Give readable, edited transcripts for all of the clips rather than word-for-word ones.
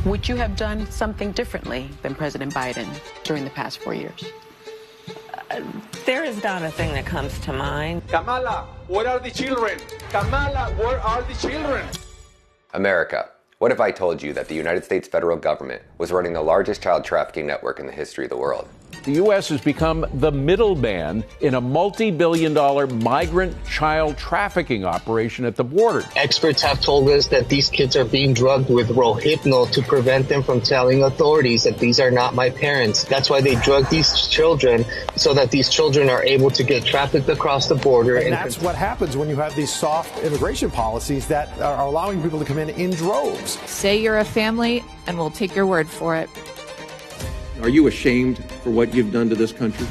Would you have done something differently than President Biden during the past 4 years? There is not a thing that comes to mind. Kamala, where are the children? Kamala, where are the children? America, what if I told you that the United States federal government was running the largest child trafficking network in the history of the world? The U.S. has become the middleman in a multi-billion-dollar migrant child trafficking operation at the border. Experts have told us that these kids are being drugged with Rohypnol to prevent them from telling authorities that these are not my parents. That's why they drug these children, so that these children are able to get trafficked across the border. And that's what happens when you have these soft immigration policies that are allowing people to come in droves. Say you're a family, and we'll take your word for it. Are you ashamed for what you've done to this country?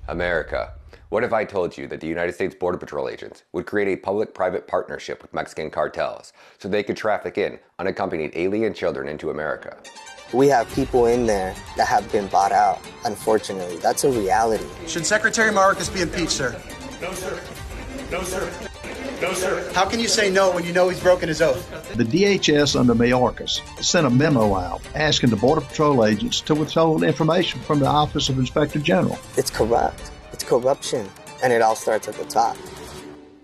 America, what if I told you that the United States Border Patrol agents would create a public-private partnership with Mexican cartels so they could traffic in unaccompanied alien children into America? We have people in there that have been bought out, unfortunately. That's a reality. Should Secretary Mayorkas be impeached, sir? No, sir. No, sir. No, sir. How can you say no when you know he's broken his oath? The DHS under Mayorkas sent a memo out asking the Border Patrol agents to withhold information from the Office of Inspector General. It's corrupt. It's corruption. And it all starts at the top.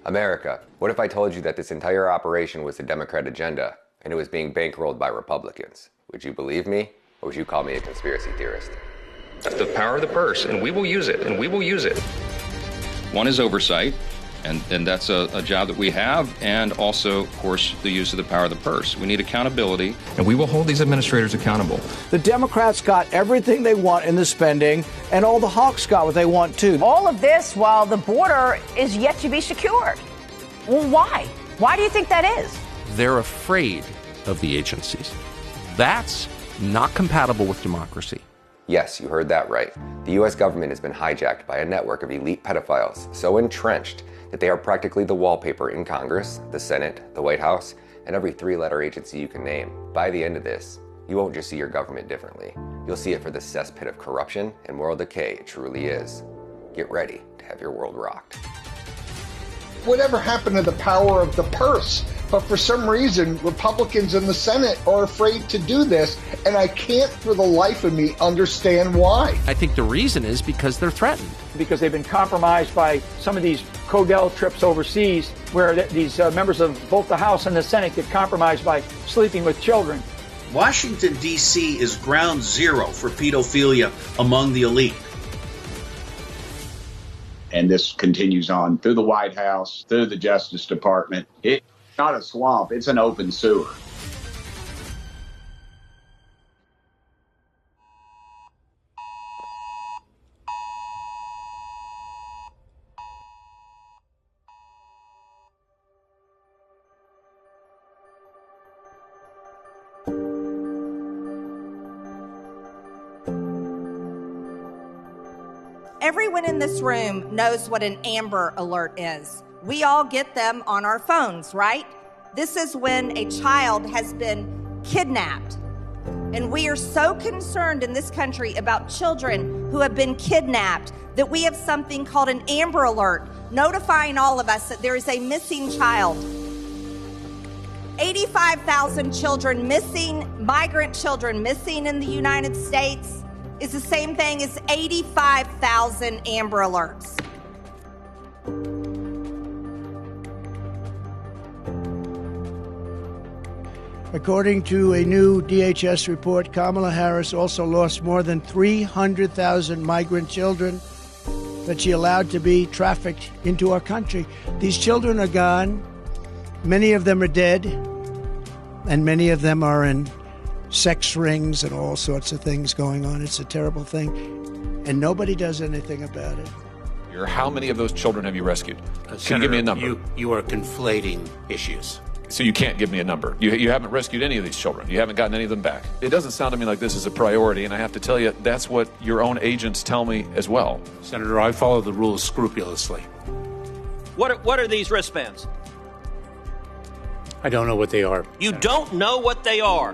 America, what if I told you that this entire operation was the Democrat agenda and it was being bankrolled by Republicans? Would you believe me, or would you call me a conspiracy theorist? That's the power of the purse, and we will use it, and we will use it. One is oversight. And that's a job that we have, and also, of course, the use of the power of the purse. We need accountability, and we will hold these administrators accountable. The Democrats got everything they want in the spending, and all the hawks got what they want, too. All of this while the border is yet to be secured. Well, why? Why do you think that is? They're afraid of the agencies. That's not compatible with democracy. Yes, you heard that right. The U.S. government has been hijacked by a network of elite pedophiles so entrenched that they are practically the wallpaper in Congress, the Senate, the White House, and every three-letter agency you can name. By the end of this, you won't just see your government differently. You'll see it for the cesspit of corruption and moral decay it truly is. Get ready to have your world rocked. Whatever happened to the power of the purse? But for some reason, Republicans in the Senate are afraid to do this, and I can't for the life of me understand why. I think the reason is because they're threatened. Because they've been compromised by some of these Codell trips overseas, where these members of both the House and the Senate get compromised by sleeping with children. Washington, D.C. is ground zero for pedophilia among the elite. And this continues on through the White House, through the Justice Department. It's not a swamp, it's an open sewer. Everyone in this room knows what an Amber Alert is. We all get them on our phones, right? This is when a child has been kidnapped. And we are so concerned in this country about children who have been kidnapped that we have something called an Amber Alert, notifying all of us that there is a missing child. 85,000 children missing, migrant children missing in the United States, is the same thing as 85,000 Amber Alerts. According to a new DHS report, Kamala Harris also lost more than 300,000 migrant children that she allowed to be trafficked into our country. These children are gone. Many of them are dead, and many of them are in sex rings and all sorts of things going on. It's a terrible thing, and nobody does anything about it. How many of those children have you rescued? Can Senator, you give me a number? You are conflating issues. So you can't give me a number. You haven't rescued any of these children. You haven't gotten any of them back. It doesn't sound to me like this is a priority, and I have to tell you, that's what your own agents tell me as well. Senator, I follow the rules scrupulously. What are these wristbands? I don't know what they are. You don't know what they are.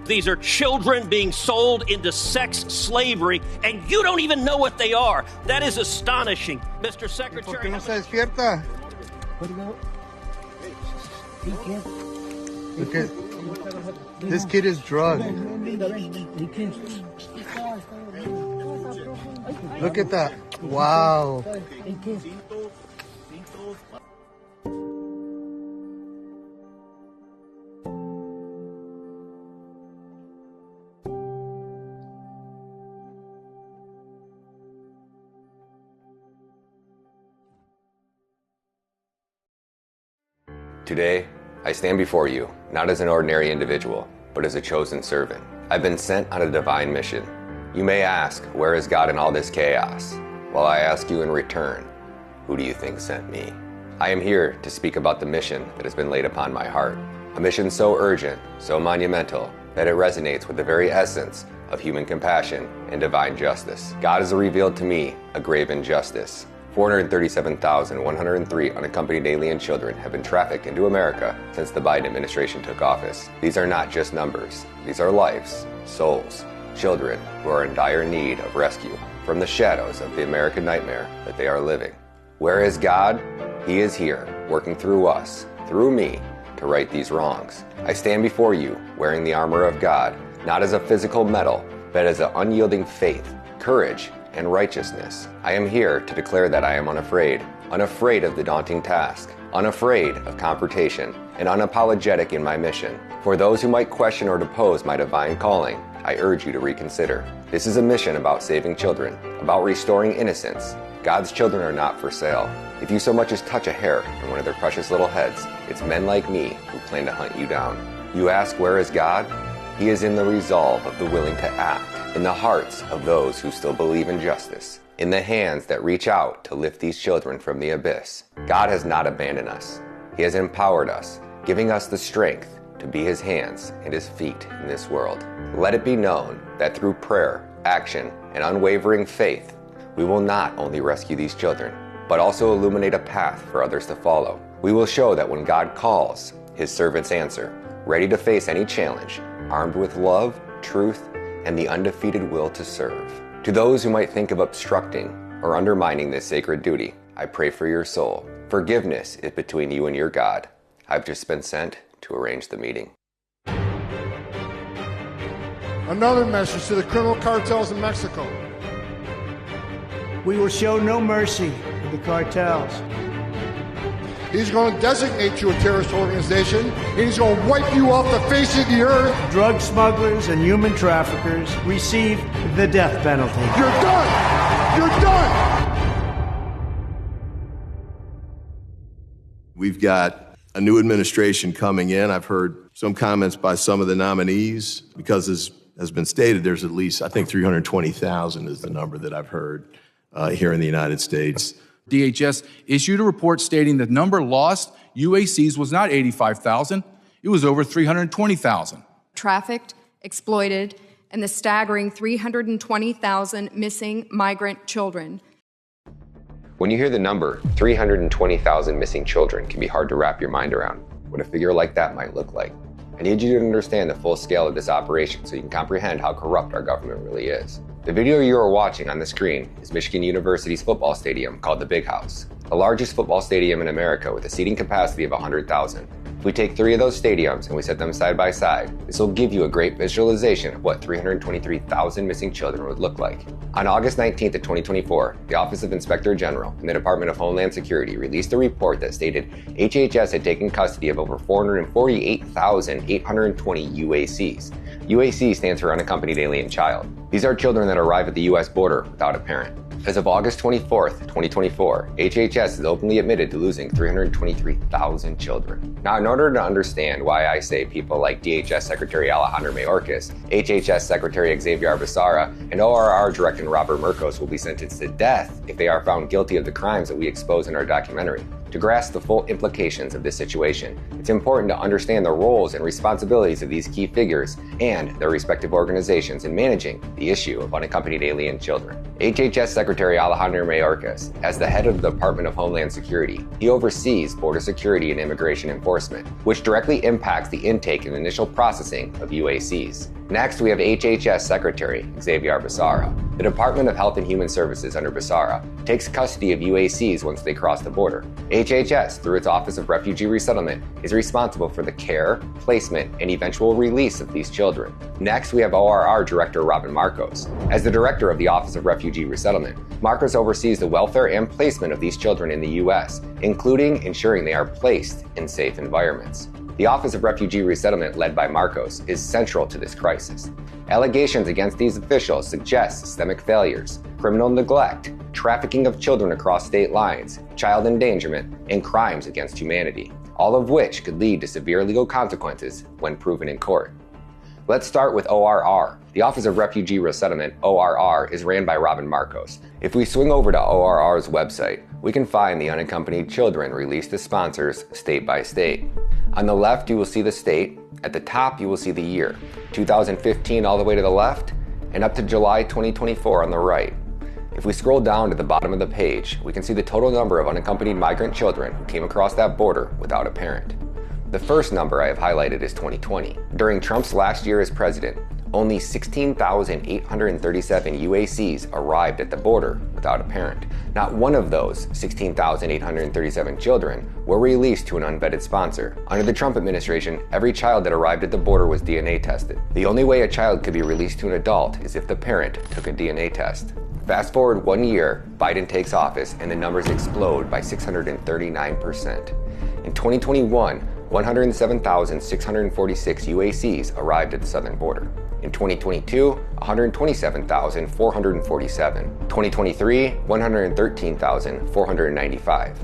These are children being sold into sex slavery, and you don't even know what they are. That is astonishing, Mr. Secretary. ¿Por qué no se despierta? This kid is drugged. Look at that. Wow. Today, I stand before you, not as an ordinary individual, but as a chosen servant. I've been sent on a divine mission. You may ask, where is God in all this chaos? Well, I ask you in return, who do you think sent me? I am here to speak about the mission that has been laid upon my heart. A mission so urgent, so monumental, that it resonates with the very essence of human compassion and divine justice. God has revealed to me a grave injustice. 437,103 unaccompanied alien children have been trafficked into America since the Biden administration took office. These are not just numbers. These are lives, souls, children who are in dire need of rescue from the shadows of the American nightmare that they are living. Where is God? He is here, working through us, through me, to right these wrongs. I stand before you wearing the armor of God, not as a physical metal, but as an unyielding faith, courage, and righteousness. I am here to declare that I am unafraid of the daunting task, unafraid of confrontation, and unapologetic in my mission. For those who might question or depose my divine calling, I urge you to reconsider. This is a mission about saving children, about restoring innocence. God's children are not for sale. If you so much as touch a hair on one of their precious little heads, it's men like me who plan to hunt you down. You ask, where is God? He is in the resolve of the willing to act, in the hearts of those who still believe in justice, in the hands that reach out to lift these children from the abyss. God has not abandoned us. He has empowered us, giving us the strength to be his hands and his feet in this world. Let it be known that through prayer, action, and unwavering faith, we will not only rescue these children, but also illuminate a path for others to follow. We will show that when God calls, his servants answer, ready to face any challenge, armed with love, truth, and the undefeated will to serve. To those who might think of obstructing or undermining this sacred duty, I pray for your soul. Forgiveness is between you and your God. I've just been sent to arrange the meeting. Another message to the criminal cartels in Mexico. We will show no mercy to the cartels. He's going to designate you a terrorist organization, and he's going to wipe you off the face of the earth. Drug smugglers and human traffickers receive the death penalty. You're done! You're done! We've got a new administration coming in. I've heard some comments by some of the nominees, because as has been stated, there's at least, I think 320,000 is the number that I've heard here in the United States. DHS issued a report stating the number lost UACs was not 85,000, it was over 320,000. Trafficked, exploited, and the staggering 320,000 missing migrant children. When you hear the number, 320,000 missing children can be hard to wrap your mind around what a figure like that might look like. I need you to understand the full scale of this operation so you can comprehend how corrupt our government really is. The video you are watching on the screen is Michigan University's football stadium called the Big House, the largest football stadium in America with a seating capacity of 100,000. If we take 3 of those stadiums and we set them side by side, this will give you a great visualization of what 323,000 missing children would look like. On August 19th of 2024, the Office of Inspector General and the Department of Homeland Security released a report that stated HHS had taken custody of over 448,820 UACs. UAC stands for Unaccompanied Alien Child. These are children that arrive at the U.S. border without a parent. As of August 24th, 2024, HHS has openly admitted to losing 323,000 children. Now, in order to understand why I say people like DHS Secretary Alejandro Mayorkas, HHS Secretary Xavier Becerra, and ORR Director Robert Mercos will be sentenced to death if they are found guilty of the crimes that we expose in our documentary. To grasp the full implications of this situation, it's important to understand the roles and responsibilities of these key figures and their respective organizations in managing the issue of unaccompanied alien children. HHS Secretary Alejandro Mayorkas, as the head of the Department of Homeland Security, he oversees border security and immigration enforcement, which directly impacts the intake and initial processing of UACs. Next, we have HHS Secretary Xavier Becerra. The Department of Health and Human Services under Becerra takes custody of UACs once they cross the border. HHS, through its Office of Refugee Resettlement, is responsible for the care, placement, and eventual release of these children. Next, we have ORR Director Robin Marcos. As the director of the Office of Refugee Resettlement, Marcos oversees the welfare and placement of these children in the U.S., including ensuring they are placed in safe environments. The Office of Refugee Resettlement, led by Marcos, is central to this crisis. Allegations against these officials suggest systemic failures, criminal neglect, trafficking of children across state lines, child endangerment, and crimes against humanity, all of which could lead to severe legal consequences when proven in court. Let's start with ORR. The Office of Refugee Resettlement, ORR, is ran by Robin Marcos. If we swing over to ORR's website, we can find the unaccompanied children released to sponsors state by state. On the left, you will see the state. At the top, you will see the year, 2015 all the way to the left, and up to July 2024 on the right. If we scroll down to the bottom of the page, we can see the total number of unaccompanied migrant children who came across that border without a parent. The first number I have highlighted is 2020. During Trump's last year as president, only 16,837 UACs arrived at the border without a parent. Not one of those 16,837 children were released to an unvetted sponsor. Under the Trump administration, every child that arrived at the border was DNA tested. The only way a child could be released to an adult is if the parent took a DNA test. Fast forward 1 year, Biden takes office, and the numbers explode by 639%. In 2021, 107,646 UACs arrived at the southern border. In 2022, 127,447. 2023, 113,495.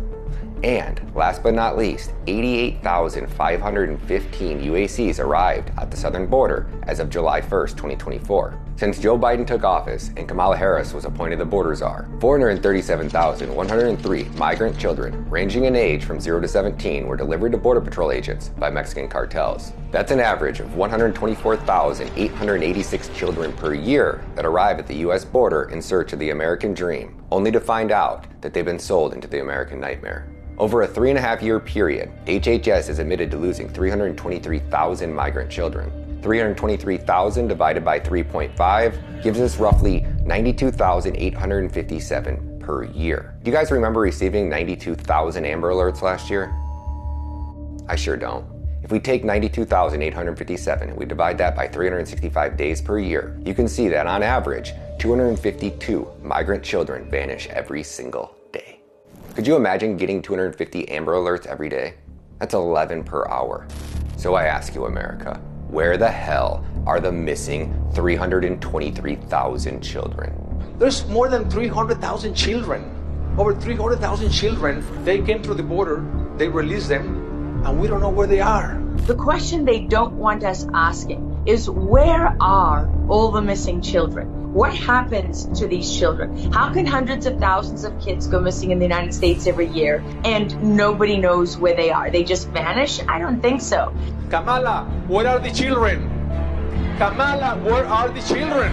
And last but not least, 88,515 UACs arrived at the southern border as of July 1st, 2024. Since Joe Biden took office and Kamala Harris was appointed the border czar, 437,103 migrant children ranging in age from 0 to 17 were delivered to Border Patrol agents by Mexican cartels. That's an average of 124,886 children per year that arrive at the U.S. border in search of the American dream, only to find out that they've been sold into the American nightmare. Over a 3.5-year period, HHS is admitted to losing 323,000 migrant children. 323,000 divided by 3.5 gives us roughly 92,857 per year. Do you guys remember receiving 92,000 Amber Alerts last year? I sure don't. If we take 92,857 and we divide that by 365 days per year, you can see that on average, 252 migrant children vanish every single day. Could you imagine getting 250 Amber Alerts every day? That's 11 per hour. So I ask you, America, where the hell are the missing 323,000 children? There's more than 300,000 children. Over 300,000 children, they came through the border, they released them, and we don't know where they are. The question they don't want us asking is, where are all the missing children? What happens to these children? How can hundreds of thousands of kids go missing in the United States every year and nobody knows where they are? They just vanish? I don't think so. Kamala, where are the children? Kamala, where are the children?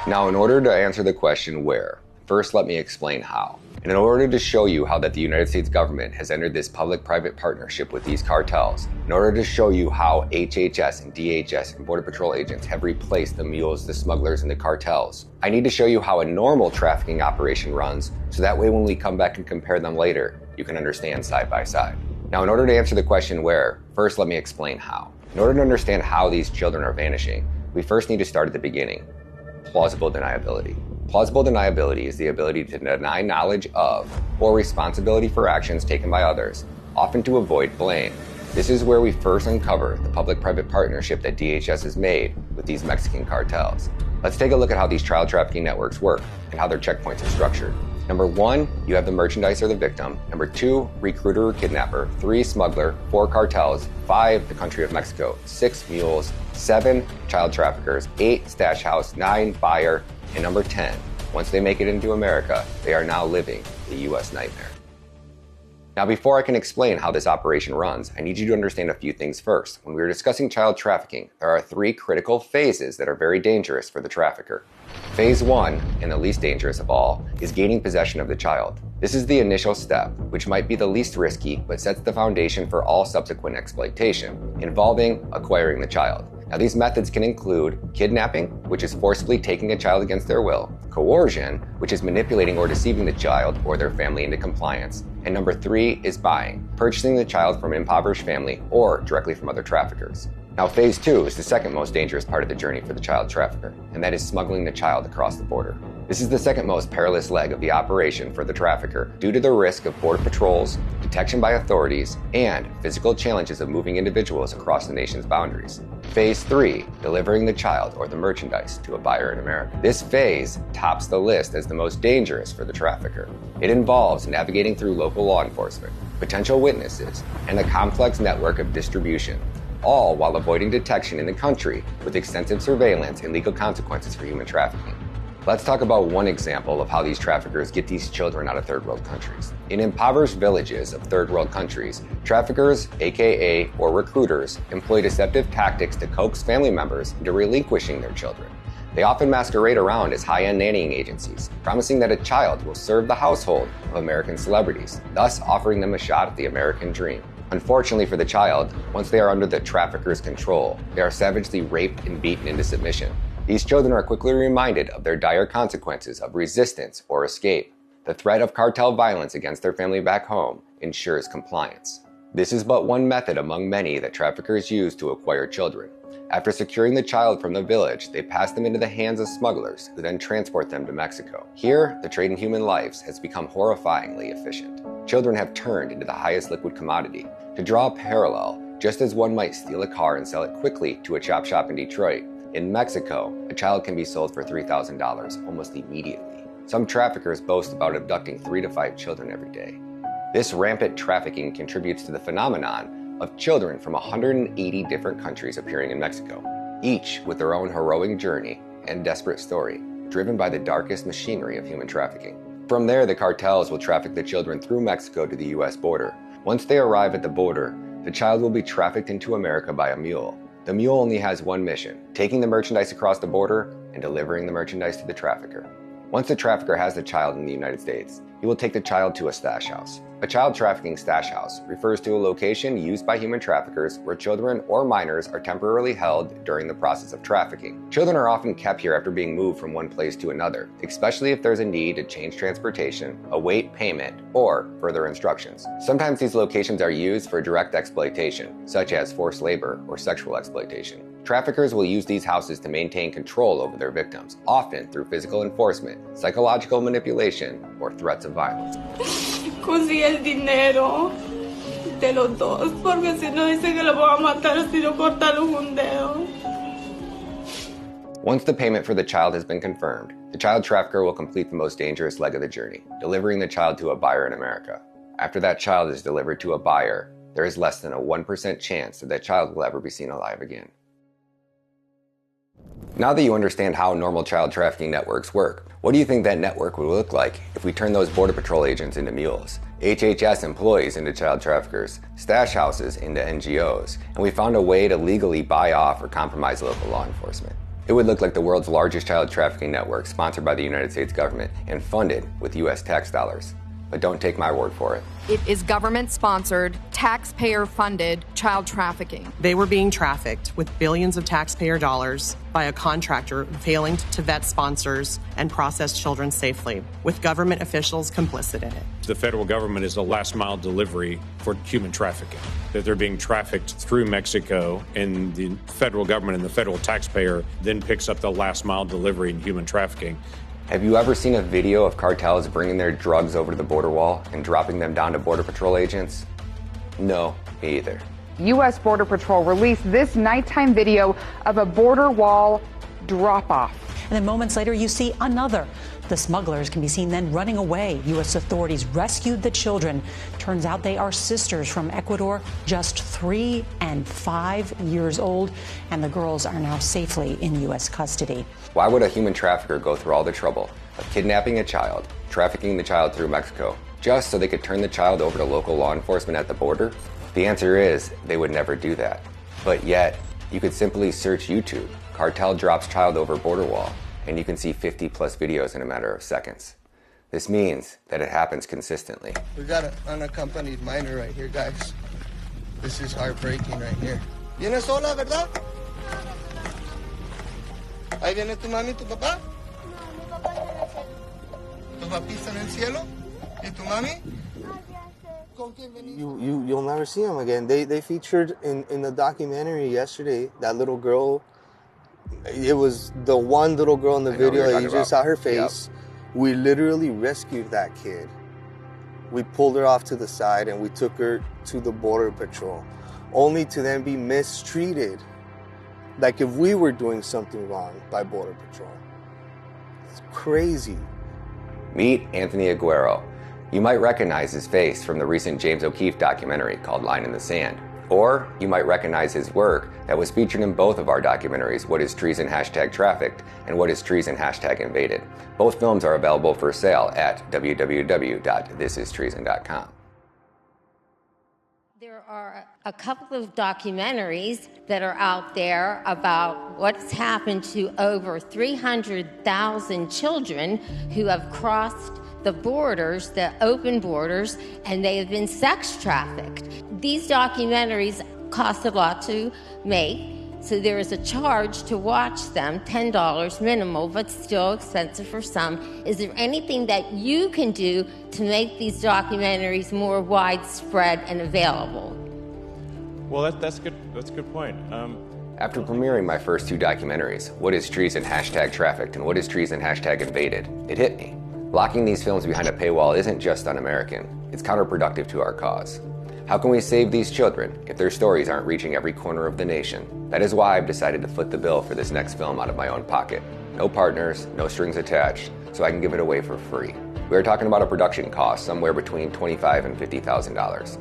Now, in order to answer the question where, first let me explain how. And in order to show you how that the United States government has entered this public-private partnership with these cartels, in order to show you how HHS and DHS and Border Patrol agents have replaced the mules, the smugglers, and the cartels, I need to show you how a normal trafficking operation runs, so that way when we come back and compare them later, you can understand side by side. Now, in order to answer the question where, first let me explain how. In order to understand how these children are vanishing, we first need to start at the beginning. Plausible deniability. Plausible deniability is the ability to deny knowledge of or responsibility for actions taken by others, often to avoid blame. This is where we first uncover the public-private partnership that DHS has made with these Mexican cartels. Let's take a look at how these child trafficking networks work and how their checkpoints are structured. Number 1, you have the merchandiser, the victim. Number 2, recruiter or kidnapper. 3, smuggler. 4, cartels. 5, the country of Mexico. 6, mules. 7, child traffickers. 8, stash house. 9, buyer. And number 10, once they make it into America, they are now living the U.S. nightmare. Now, before I can explain how this operation runs, I need you to understand a few things first. When we are discussing child trafficking, there are 3 critical phases that are very dangerous for the trafficker. Phase 1, and the least dangerous of all, is gaining possession of the child. This is the initial step, which might be the least risky, but sets the foundation for all subsequent exploitation, involving acquiring the child. Now, these methods can include kidnapping, which is forcibly taking a child against their will, coercion, which is manipulating or deceiving the child or their family into compliance. And number 3 is buying, purchasing the child from an impoverished family or directly from other traffickers. Now, phase 2 is the second most dangerous part of the journey for the child trafficker, and that is smuggling the child across the border. This is the second most perilous leg of the operation for the trafficker due to the risk of border patrols, detection by authorities, and physical challenges of moving individuals across the nation's boundaries. Phase 3, delivering the child or the merchandise to a buyer in America. This phase tops the list as the most dangerous for the trafficker. It involves navigating through local law enforcement, potential witnesses, and a complex network of distribution, all while avoiding detection in the country with extensive surveillance and legal consequences for human trafficking. Let's talk about one example of how these traffickers get these children out of third world countries. In impoverished villages of third world countries, traffickers, aka or recruiters, employ deceptive tactics to coax family members into relinquishing their children. They often masquerade around as high-end nannying agencies, promising that a child will serve the household of American celebrities, thus offering them a shot at the American dream. Unfortunately for the child, once they are under the trafficker's control, they are savagely raped and beaten into submission. These children are quickly reminded of their dire consequences of resistance or escape. The threat of cartel violence against their family back home ensures compliance. This is but one method among many that traffickers use to acquire children. After securing the child from the village, they pass them into the hands of smugglers who then transport them to Mexico. Here, the trade in human lives has become horrifyingly efficient. Children have turned into the highest liquid commodity. To draw a parallel, just as one might steal a car and sell it quickly to a chop shop in Detroit, in Mexico, a child can be sold for $3,000 almost immediately. Some traffickers boast about abducting 3 to 5 children every day. This rampant trafficking contributes to the phenomenon of children from 180 different countries appearing in Mexico, each with their own heroic journey and desperate story, driven by the darkest machinery of human trafficking. From there, the cartels will traffic the children through Mexico to the US border. Once they arrive at the border, the child will be trafficked into America by a mule. The mule only has one mission, taking the merchandise across the border and delivering the merchandise to the trafficker. Once the trafficker has the child in the United States, he will take the child to a stash house. A child trafficking stash house refers to a location used by human traffickers where children or minors are temporarily held during the process of trafficking. Children are often kept here after being moved from one place to another, especially if there's a need to change transportation, await payment, or further instructions. Sometimes these locations are used for direct exploitation, such as forced labor or sexual exploitation. Traffickers will use these houses to maintain control over their victims, often through physical enforcement, psychological manipulation, or threats of violence. Così el dinero de los dos, porque si no dice que lo voy a matar si no cortaron un dedo. Once the payment for the child has been confirmed, the child trafficker will complete the most dangerous leg of the journey, delivering the child to a buyer in America. After that child is delivered to a buyer, there is less than a 1% chance that that child will ever be seen alive again. Now that you understand how normal child trafficking networks work, what do you think that network would look like if we turn those Border Patrol agents into mules, HHS employees into child traffickers, stash houses into NGOs, and we found a way to legally buy off or compromise local law enforcement? It would look like the world's largest child trafficking network sponsored by the United States government and funded with US tax dollars. But don't take my word for it. It is government-sponsored, taxpayer-funded child trafficking. They were being trafficked with billions of taxpayer dollars by a contractor failing to vet sponsors and process children safely, with government officials complicit in it. The federal government is the last-mile delivery for human trafficking, that they're being trafficked through Mexico, and the federal government and the federal taxpayer then picks up the last-mile delivery in human trafficking. Have you ever seen a video of cartels bringing their drugs over to the border wall and dropping them down to Border Patrol agents? No, me either. U.S. Border Patrol released this nighttime video of a border wall drop-off. And then moments later, you see another. The smugglers can be seen then running away. U.S. authorities rescued the children. Turns out they are sisters from Ecuador, just 3 and 5 years old, and the girls are now safely in U.S. custody. Why would a human trafficker go through all the trouble of kidnapping a child, trafficking the child through Mexico, just so they could turn the child over to local law enforcement at the border? The answer is they would never do that. But yet, you could simply search YouTube, cartel drops child over border wall, and you can see 50 plus videos in a matter of seconds. This means that it happens consistently. We got an unaccompanied minor right here, guys. This is heartbreaking right here. ¿Vienes sola, verdad? Ahí viene tu mami y tu papá. papita en el cielo? ¿Y tu mami? You'll never see them again. They featured in the documentary yesterday, that little girl. It was the one little girl in the video that you just saw her face. Yep. We literally rescued that kid. We pulled her off to the side and we took her to the Border Patrol, only to then be mistreated like if we were doing something wrong by Border Patrol. It's crazy. Meet Anthony Aguero. You might recognize his face from the recent James O'Keefe documentary called Line in the Sand. Or you might recognize his work that was featured in both of our documentaries, What is Treason #Trafficked and What is Treason #Invaded. Both films are available for sale at www.thisistreason.com. There are a couple of documentaries that are out there about what's happened to over 300,000 children who have crossed the borders, the open borders, and they have been sex trafficked. These documentaries cost a lot to make, so there is a charge to watch them, $10 minimal, but still expensive for some. Is there anything that you can do to make these documentaries more widespread and available? Well, that's good. That's a good point. After premiering my first two documentaries, What is Treason #Trafficked and What is Treason #Invaded, it hit me. Locking these films behind a paywall isn't just un-American, it's counterproductive to our cause. How can we save these children if their stories aren't reaching every corner of the nation? That is why I've decided to foot the bill for this next film out of my own pocket. No partners, no strings attached, so I can give it away for free. We are talking about a production cost somewhere between $25,000 and $50,000.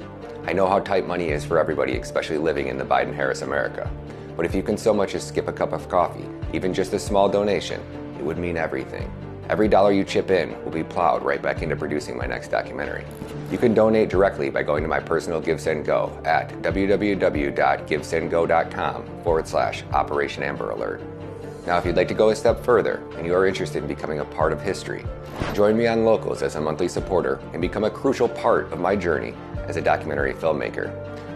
I know how tight money is for everybody, especially living in the Biden-Harris America. But if you can so much as skip a cup of coffee, even just a small donation, it would mean everything. Every dollar you chip in will be plowed right back into producing my next documentary. You can donate directly by going to my personal GiveSendGo at www.givesendgo.com/Operation Amber Alert. Now, if you'd like to go a step further and you are interested in becoming a part of history, join me on Locals as a monthly supporter and become a crucial part of my journey as a documentary filmmaker.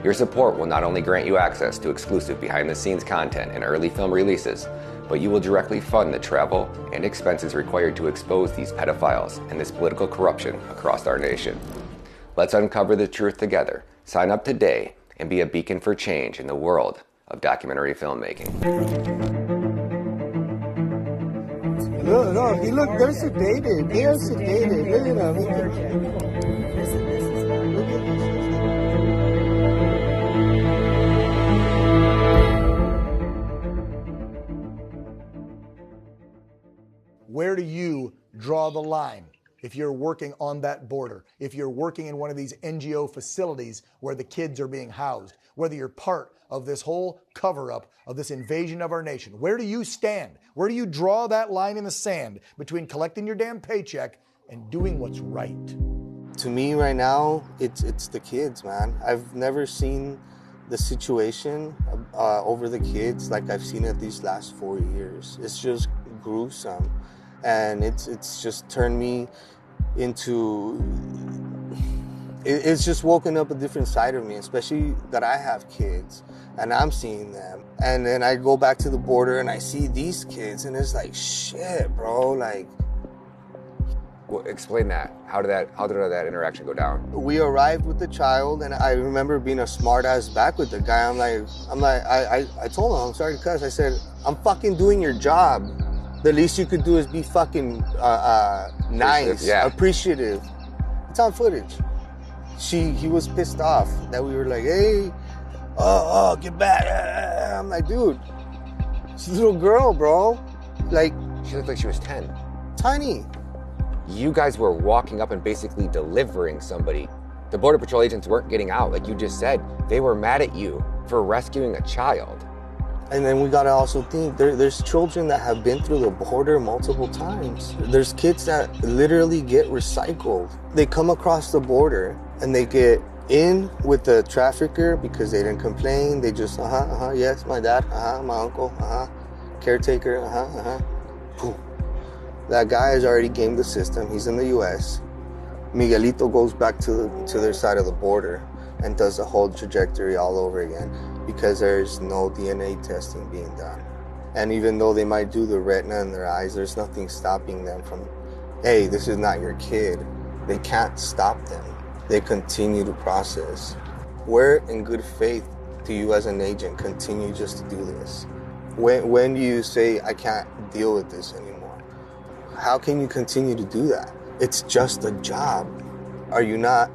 Your support will not only grant you access to exclusive behind-the-scenes content and early film releases, but you will directly fund the travel and expenses required to expose these pedophiles and this political corruption across our nation. Let's uncover the truth together. Sign up today and be a beacon for change in the world of documentary filmmaking. Look, they're sedated. They are sedated. Look at them. Where do you draw the line if you're working on that border, if you're working in one of these NGO facilities where the kids are being housed, whether you're part of this whole cover-up of this invasion of our nation? Where do you stand? Where do you draw that line in the sand between collecting your damn paycheck and doing what's right? To me right now, it's the kids, man. I've never seen the situation over the kids like I've seen it these last 4 years. It's just gruesome. And it's just turned me into, it's just woken up a different side of me, especially that I have kids and I'm seeing them. And then I go back to the border and I see these kids and it's like, shit, bro, like. Well, explain that. How did that interaction go down? We arrived with the child and I remember being a smart ass back with the guy. I told him, I'm sorry to cuss. I said, I'm fucking doing your job. The least you could do is be fucking nice, appreciative. It's on footage. He was pissed off that we were like, hey, get back. I'm like, dude, she's a little girl, bro. Like, she looked like she was 10. Tiny. You guys were walking up and basically delivering somebody. The Border Patrol agents weren't getting out, like you just said. They were mad at you for rescuing a child. And then we gotta also think, there's children that have been through the border multiple times. There's kids that literally get recycled. They come across the border and they get in with the trafficker because they didn't complain. They just, yes, my dad, my uncle, caretaker, Poof. That guy has already gamed the system. He's in the U.S. Miguelito goes back to their side of the border and does the whole trajectory all over again because there's no DNA testing being done. And even though they might do the retina in their eyes, there's nothing stopping them from hey, this is not your kid, they can't stop them. They continue to process. Where in good faith do you as an agent continue just to do this? When do you say, I can't deal with this anymore? How can you continue to do that? It's just a job. Are you not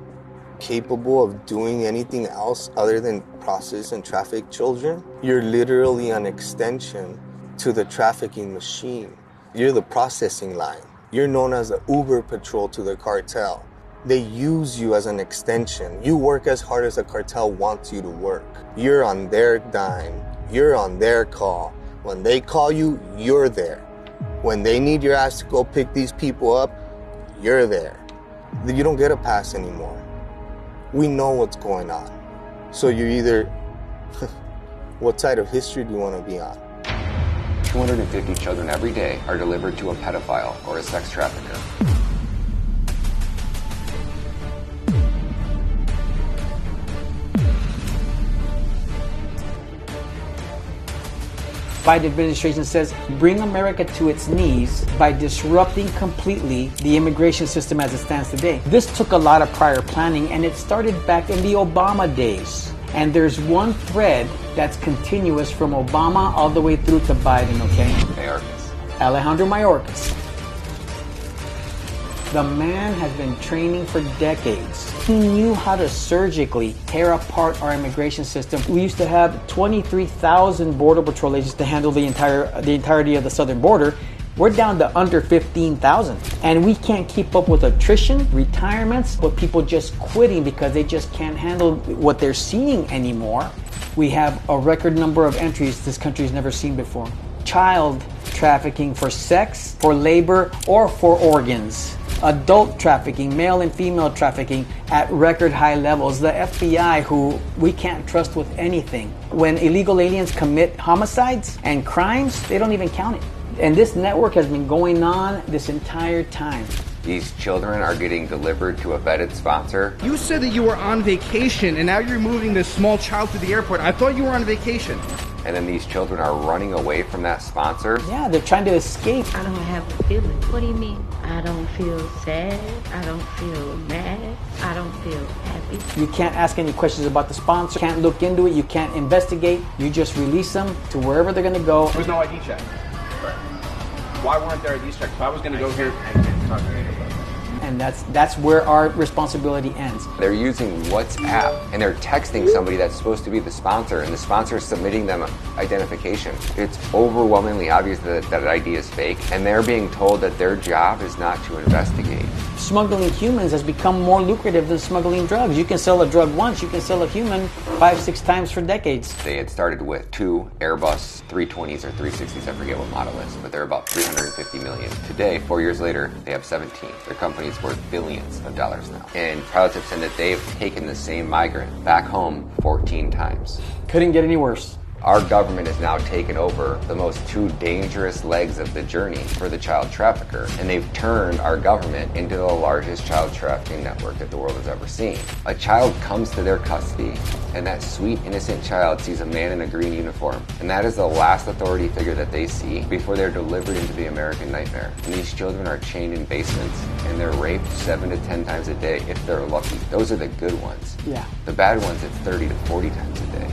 capable of doing anything else other than process and traffic children? You're literally an extension to the trafficking machine. You're the processing line. You're known as the Uber patrol to the cartel. They use you as an extension. You work as hard as the cartel wants you to work. You're on their dime. You're on their call. When they call you, you're there. When they need your ass to go pick these people up, you're there. You don't get a pass anymore. We know what's going on. So you're either, what side of history do you want to be on? 250 children every day are delivered to a pedophile or a sex trafficker. Biden administration says bring America to its knees by disrupting completely the immigration system as it stands today. This took a lot of prior planning, and it started back in the Obama days. And there's one thread that's continuous from Obama all the way through to Biden, okay? Alejandro Mayorkas. The man has been training for decades. He knew how to surgically tear apart our immigration system. We used to have 23,000 Border Patrol agents to handle the entirety of the southern border. We're down to under 15,000. And we can't keep up with attrition, retirements, with people just quitting because they just can't handle what they're seeing anymore. We have a record number of entries this country's never seen before. Child trafficking for sex, for labor, or for organs. Adult trafficking, male and female trafficking at record high levels. The FBI, who we can't trust with anything. When illegal aliens commit homicides and crimes, they don't even count it. And this network has been going on this entire time. These children are getting delivered to a vetted sponsor. You said that you were on vacation, and now you're moving this small child to the airport. I thought you were on vacation. And then these children are running away from that sponsor. Yeah, they're trying to escape. I don't have a feeling. What do you mean? I don't feel sad. I don't feel mad. I don't feel happy. You can't ask any questions about the sponsor. You can't look into it. You can't investigate. You just release them to wherever they're going to go. There's no ID check. Right. Why weren't there ID checks? If I was going to go here, I can't talk to anybody. And that's where our responsibility ends. They're using WhatsApp, and they're texting somebody that's supposed to be the sponsor, and the sponsor is submitting them identification. It's overwhelmingly obvious that ID is fake, and they're being told that their job is not to investigate. Smuggling humans has become more lucrative than smuggling drugs. You can sell a drug once, you can sell a human 5-6 times for decades. They had started with 2 Airbus 320s or 360s, I forget what model is, but they're about $350 million. Today, 4 years later, they have 17. Their company's worth billions of dollars now. And pilots have said that they've taken the same migrant back home 14 times. Couldn't get any worse. Our government has now taken over the most 2 dangerous legs of the journey for the child trafficker, and they've turned our government into the largest child trafficking network that the world has ever seen. A child comes to their custody, and that sweet, innocent child sees a man in a green uniform, and that is the last authority figure that they see before they're delivered into the American nightmare. And these children are chained in basements, and they're raped 7 to 10 times a day if they're lucky. Those are the good ones. Yeah. The bad ones, it's 30 to 40 times a day.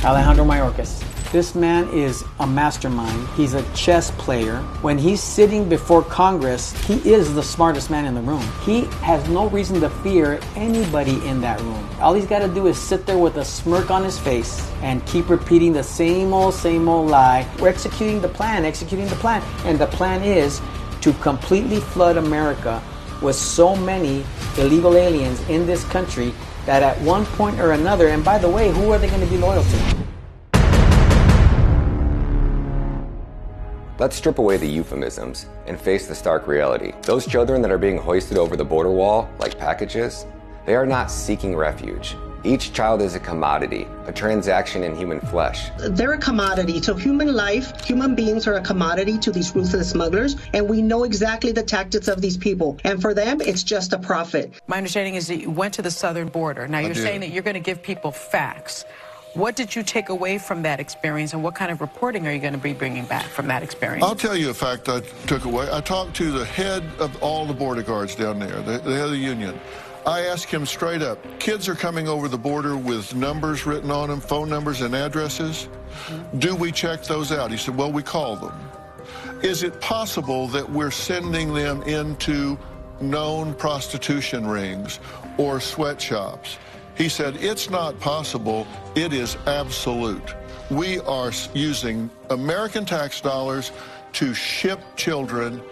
Alejandro Mayorkas. This man is a mastermind. He's a chess player. When he's sitting before Congress, he is the smartest man in the room. He has no reason to fear anybody in that room. All he's got to do is sit there with a smirk on his face and keep repeating the same old lie. We're executing the plan. And the plan is to completely flood America with so many illegal aliens in this country that at one point or another, and by the way, who are they going to be loyal to? Let's strip away the euphemisms and face the stark reality. Those children that are being hoisted over the border wall like packages, they are not seeking refuge. Each child is a commodity, a transaction in human flesh. They're a commodity. So human life, human beings are a commodity to these ruthless smugglers, and we know exactly the tactics of these people. And for them, it's just a profit. My understanding is that you went to the southern border. Now, you're saying that you're going to give people facts. What did you take away from that experience, and what kind of reporting are you going to be bringing back from that experience? I'll tell you a fact I took away. I talked to the head of all the border guards down there, the head of the union. I asked him straight up, kids are coming over the border with numbers written on them, phone numbers and addresses. Do we check those out? He said, well, we call them. Is it possible that we're sending them into known prostitution rings or sweatshops? He said, it's not possible, it is absolute. We are using American tax dollars to ship children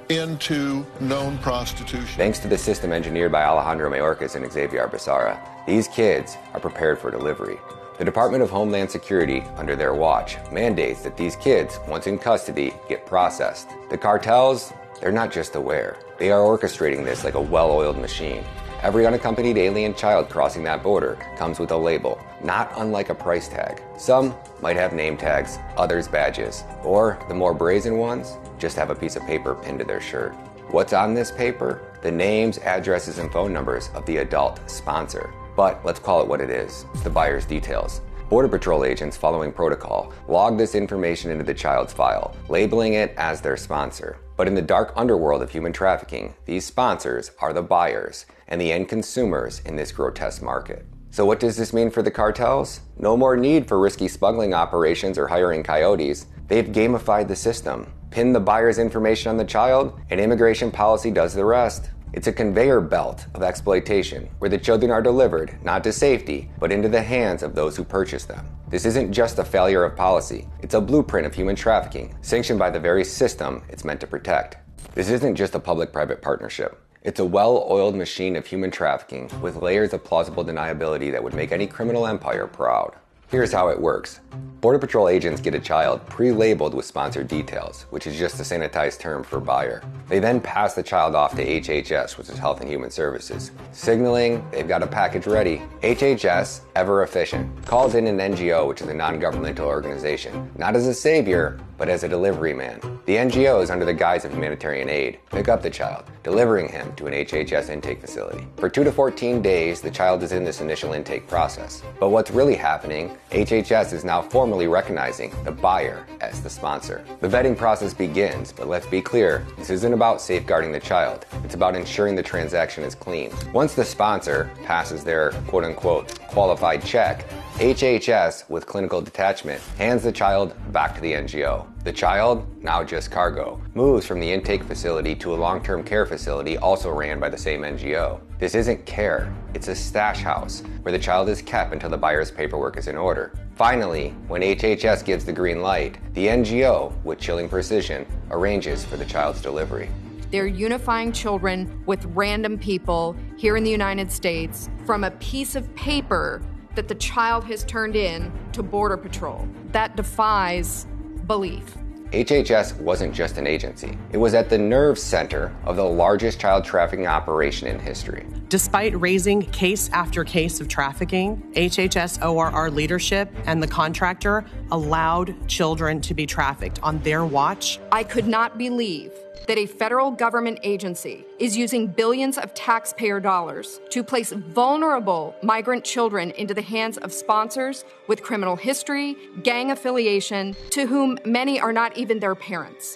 into known prostitution. Thanks to the system engineered by Alejandro Mayorkas and Xavier Becerra, these kids are prepared for delivery. The Department of Homeland Security, under their watch, mandates that these kids, once in custody, get processed. The cartels, they're not just aware. They are orchestrating this like a well-oiled machine. Every unaccompanied alien child crossing that border comes with a label, not unlike a price tag. Some might have name tags, others badges, or the more brazen ones just have a piece of paper pinned to their shirt. What's on this paper? The names, addresses, and phone numbers of the adult sponsor. But let's call it what it is, the buyer's details. Border Patrol agents, following protocol, log this information into the child's file, labeling it as their sponsor. But in the dark underworld of human trafficking, these sponsors are the buyers and the end consumers in this grotesque market. So what does this mean for the cartels? No more need for risky smuggling operations or hiring coyotes. They've gamified the system, pinned the buyer's information on the child, and immigration policy does the rest. It's a conveyor belt of exploitation where the children are delivered, not to safety, but into the hands of those who purchase them. This isn't just a failure of policy. It's a blueprint of human trafficking, sanctioned by the very system it's meant to protect. This isn't just a public-private partnership. It's a well-oiled machine of human trafficking with layers of plausible deniability that would make any criminal empire proud. Here's how it works. Border Patrol agents get a child pre-labeled with sponsored details, which is just a sanitized term for buyer. They then pass the child off to HHS, which is Health and Human Services, signaling they've got a package ready. HHS, ever efficient, calls in an NGO, which is a non-governmental organization, not as a savior, but as a delivery man. The NGOs, under the guise of humanitarian aid, pick up the child, delivering him to an HHS intake facility. For 2 to 14 days, the child is in this initial intake process. But what's really happening, HHS is now formally recognizing the buyer as the sponsor. The vetting process begins, but let's be clear, this isn't about safeguarding the child. It's about ensuring the transaction is clean. Once the sponsor passes their quote-unquote qualified check, HHS, with clinical detachment, hands the child back to the NGO. The child, now just cargo, moves from the intake facility to a long-term care facility also ran by the same NGO. This isn't care, it's a stash house where the child is kept until the buyer's paperwork is in order. Finally, when HHS gives the green light, the NGO, with chilling precision, arranges for the child's delivery. They're unifying children with random people here in the United States from a piece of paper that the child has turned in to Border Patrol. That defies belief. HHS wasn't just an agency. It was at the nerve center of the largest child trafficking operation in history. Despite raising case after case of trafficking, HHS ORR leadership and the contractor allowed children to be trafficked on their watch. I could not believe that a federal government agency is using billions of taxpayer dollars to place vulnerable migrant children into the hands of sponsors with criminal history, gang affiliation, to whom many are not even their parents.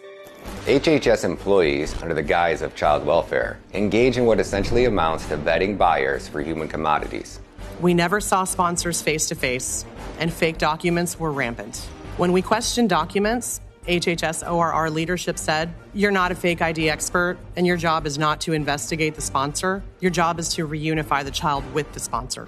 HHS employees, under the guise of child welfare, engage in what essentially amounts to vetting buyers for human commodities. We never saw sponsors face to face, and fake documents were rampant. When we questioned documents, HHS ORR leadership said, "You're not a fake ID expert, and your job is not to investigate the sponsor. Your job is to reunify the child with the sponsor."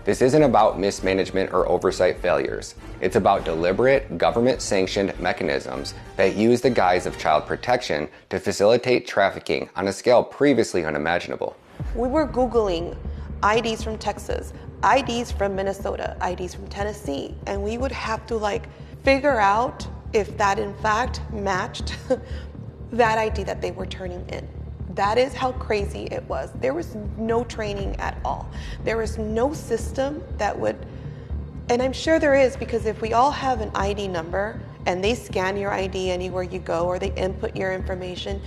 This isn't about mismanagement or oversight failures. It's about deliberate, government-sanctioned mechanisms that use the guise of child protection to facilitate trafficking on a scale previously unimaginable. We were Googling IDs from Texas, IDs from Minnesota, IDs from Tennessee, and we would have to figure out if that in fact matched that ID that they were turning in. That is how crazy it was. There was no training at all. There was no system that would, and I'm sure there is, because if we all have an ID number and they scan your ID anywhere you go or they input your information,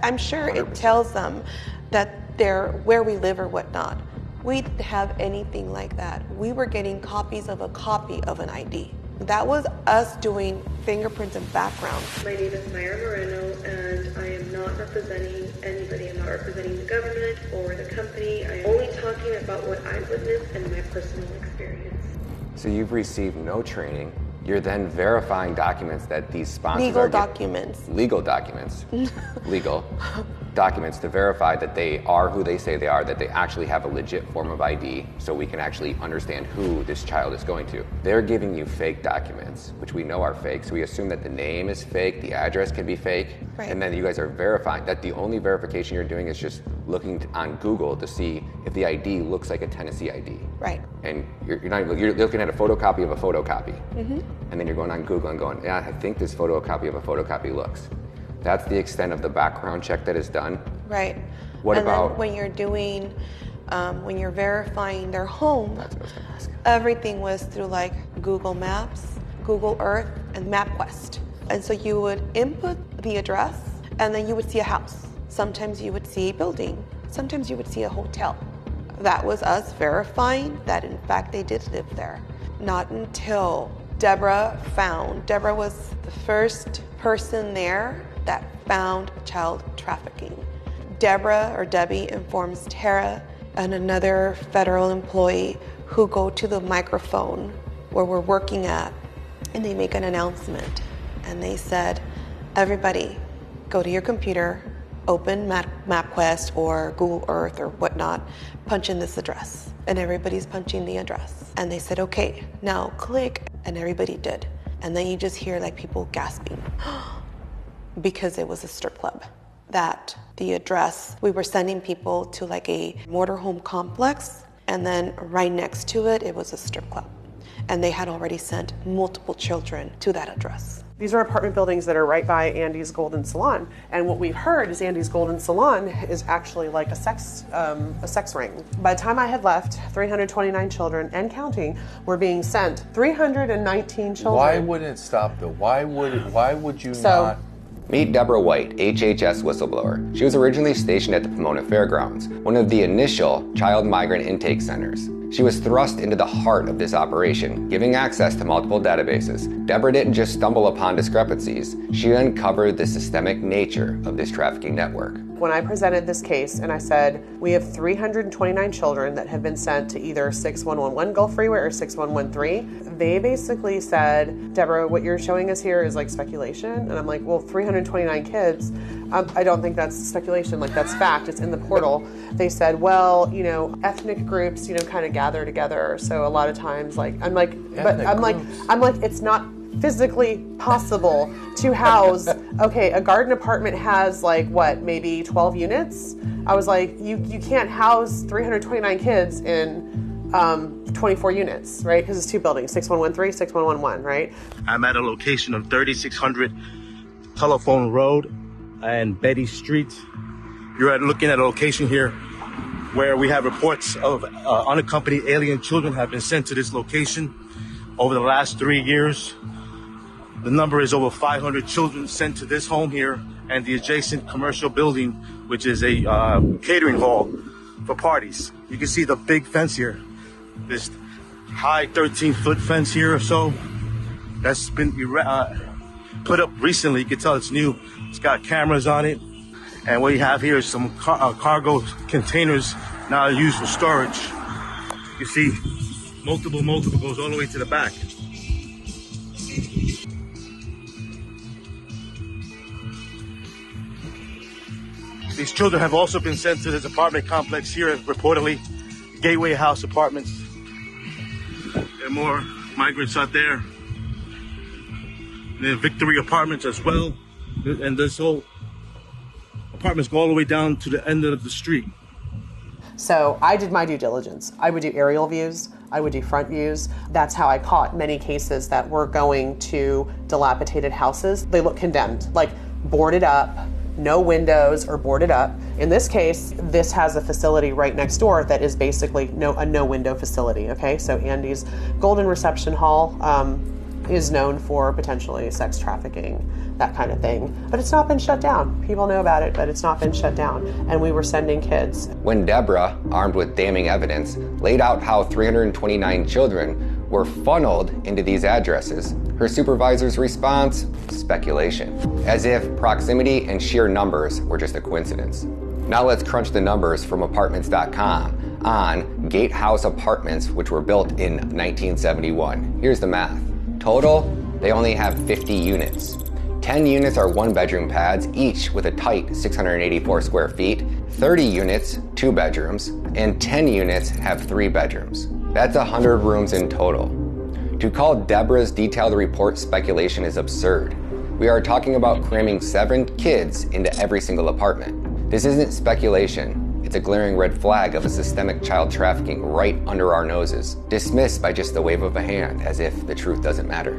I'm sure 100%. It tells them that they're where we live or whatnot. We didn't have anything like that. We were getting copies of a copy of an ID. That was us doing fingerprints and background. My name is Mayra Moreno, and I am not representing anybody. I'm not representing the government or the company. I am only talking about what I witnessed and my personal experience. So you've received no training. You're then verifying documents that these sponsors Legal documents. Legal documents. Legal documents to verify that they are who they say they are, that they actually have a legit form of ID, so we can actually understand who this child is going to. They're giving you fake documents, which we know are fake, so we assume that the name is fake, the address can be fake, right. And then you guys are verifying that the only verification you're doing is just looking on Google to see if the ID looks like a Tennessee ID. Right. And you're looking at a photocopy of a photocopy. Mm-hmm. And then you're going on Google and going, yeah, I think this photocopy of a photocopy looks. That's the extent of the background check that is done. Right. What and about then when you're doing, when you're verifying their home, that's what I was gonna ask. Everything was through like Google Maps, Google Earth, and MapQuest. And so you would input the address, and then you would see a house. Sometimes you would see a building. Sometimes you would see a hotel. That was us verifying that in fact they did live there. Not until Deborah was the first person there that found child trafficking. Deborah or Debbie informs Tara and another federal employee who go to the microphone where we're working at, and they make an announcement. And they said, everybody, go to your computer, open MapQuest or Google Earth or whatnot, punch in this address. And everybody's punching the address. And they said, okay, now click, and everybody did. And then you just hear like people gasping because it was a strip club. That the address, we were sending people to like a motorhome complex, and then right next to it, it was a strip club. And they had already sent multiple children to that address. These are apartment buildings that are right by Andy's Golden Salon. And what we've heard is Andy's Golden Salon is actually like a sex ring. By the time I had left, 329 children and counting were being sent. 319 children. Why wouldn't it stop though? Why would you not? Meet Deborah White, HHS whistleblower. She was originally stationed at the Pomona Fairgrounds, one of the initial child migrant intake centers. She was thrust into the heart of this operation, giving access to multiple databases. Deborah didn't just stumble upon discrepancies, she uncovered the systemic nature of this trafficking network. When I presented this case and I said, we have 329 children that have been sent to either 6111 Gulf Freeway or 6113, they basically said, Deborah, what you're showing us here is like speculation. And I'm like, well, 329 kids, I don't think that's speculation, like that's fact, it's in the portal. They said, well, ethnic groups, kind of gather together. So a lot of times, I'm like, it's not physically possible to house, a garden apartment has maybe 12 units? I was like, you can't house 329 kids in 24 units, right? Because it's two buildings, 6113, 6111, right? I'm at a location of 3600 Telephone Road and Betty Street. You're looking at a location here where we have reports of unaccompanied alien children have been sent to this location over the last 3 years. The number is over 500 children sent to this home here and the adjacent commercial building, which is a catering hall for parties. You can see the big fence here, this high 13-foot fence here or so that's been put up recently. You can tell it's new. It's got cameras on it. And what you have here is some cargo containers now used for storage. You see multiple goes all the way to the back. These children have also been sent to this apartment complex here, reportedly Gateway House Apartments. There are more migrants out there. And then Victory Apartments as well. And this whole apartments go all the way down to the end of the street. So I did my due diligence. I would do aerial views. I would do front views. That's how I caught many cases that were going to dilapidated houses. They look condemned, like boarded up, no windows or boarded up. In this case, this has a facility right next door that is basically a no window facility, okay? So Andy's Golden Reception Hall, is known for potentially sex trafficking, that kind of thing. But it's not been shut down. People know about it, but it's not been shut down. And we were sending kids. When Deborah, armed with damning evidence, laid out how 329 children were funneled into these addresses, her supervisor's response? Speculation. As if proximity and sheer numbers were just a coincidence. Now let's crunch the numbers from apartments.com on Gatehouse apartments, which were built in 1971. Here's the math. Total, they only have 50 units. 10 units are one-bedroom pads, each with a tight 684 square feet. 30 units, 2 bedrooms, and 10 units have 3 bedrooms. That's 100 rooms in total. To call Deborah's detailed report speculation is absurd. We are talking about cramming 7 kids into every single apartment. This isn't speculation. It's a glaring red flag of a systemic child trafficking right under our noses, dismissed by just the wave of a hand, as if the truth doesn't matter.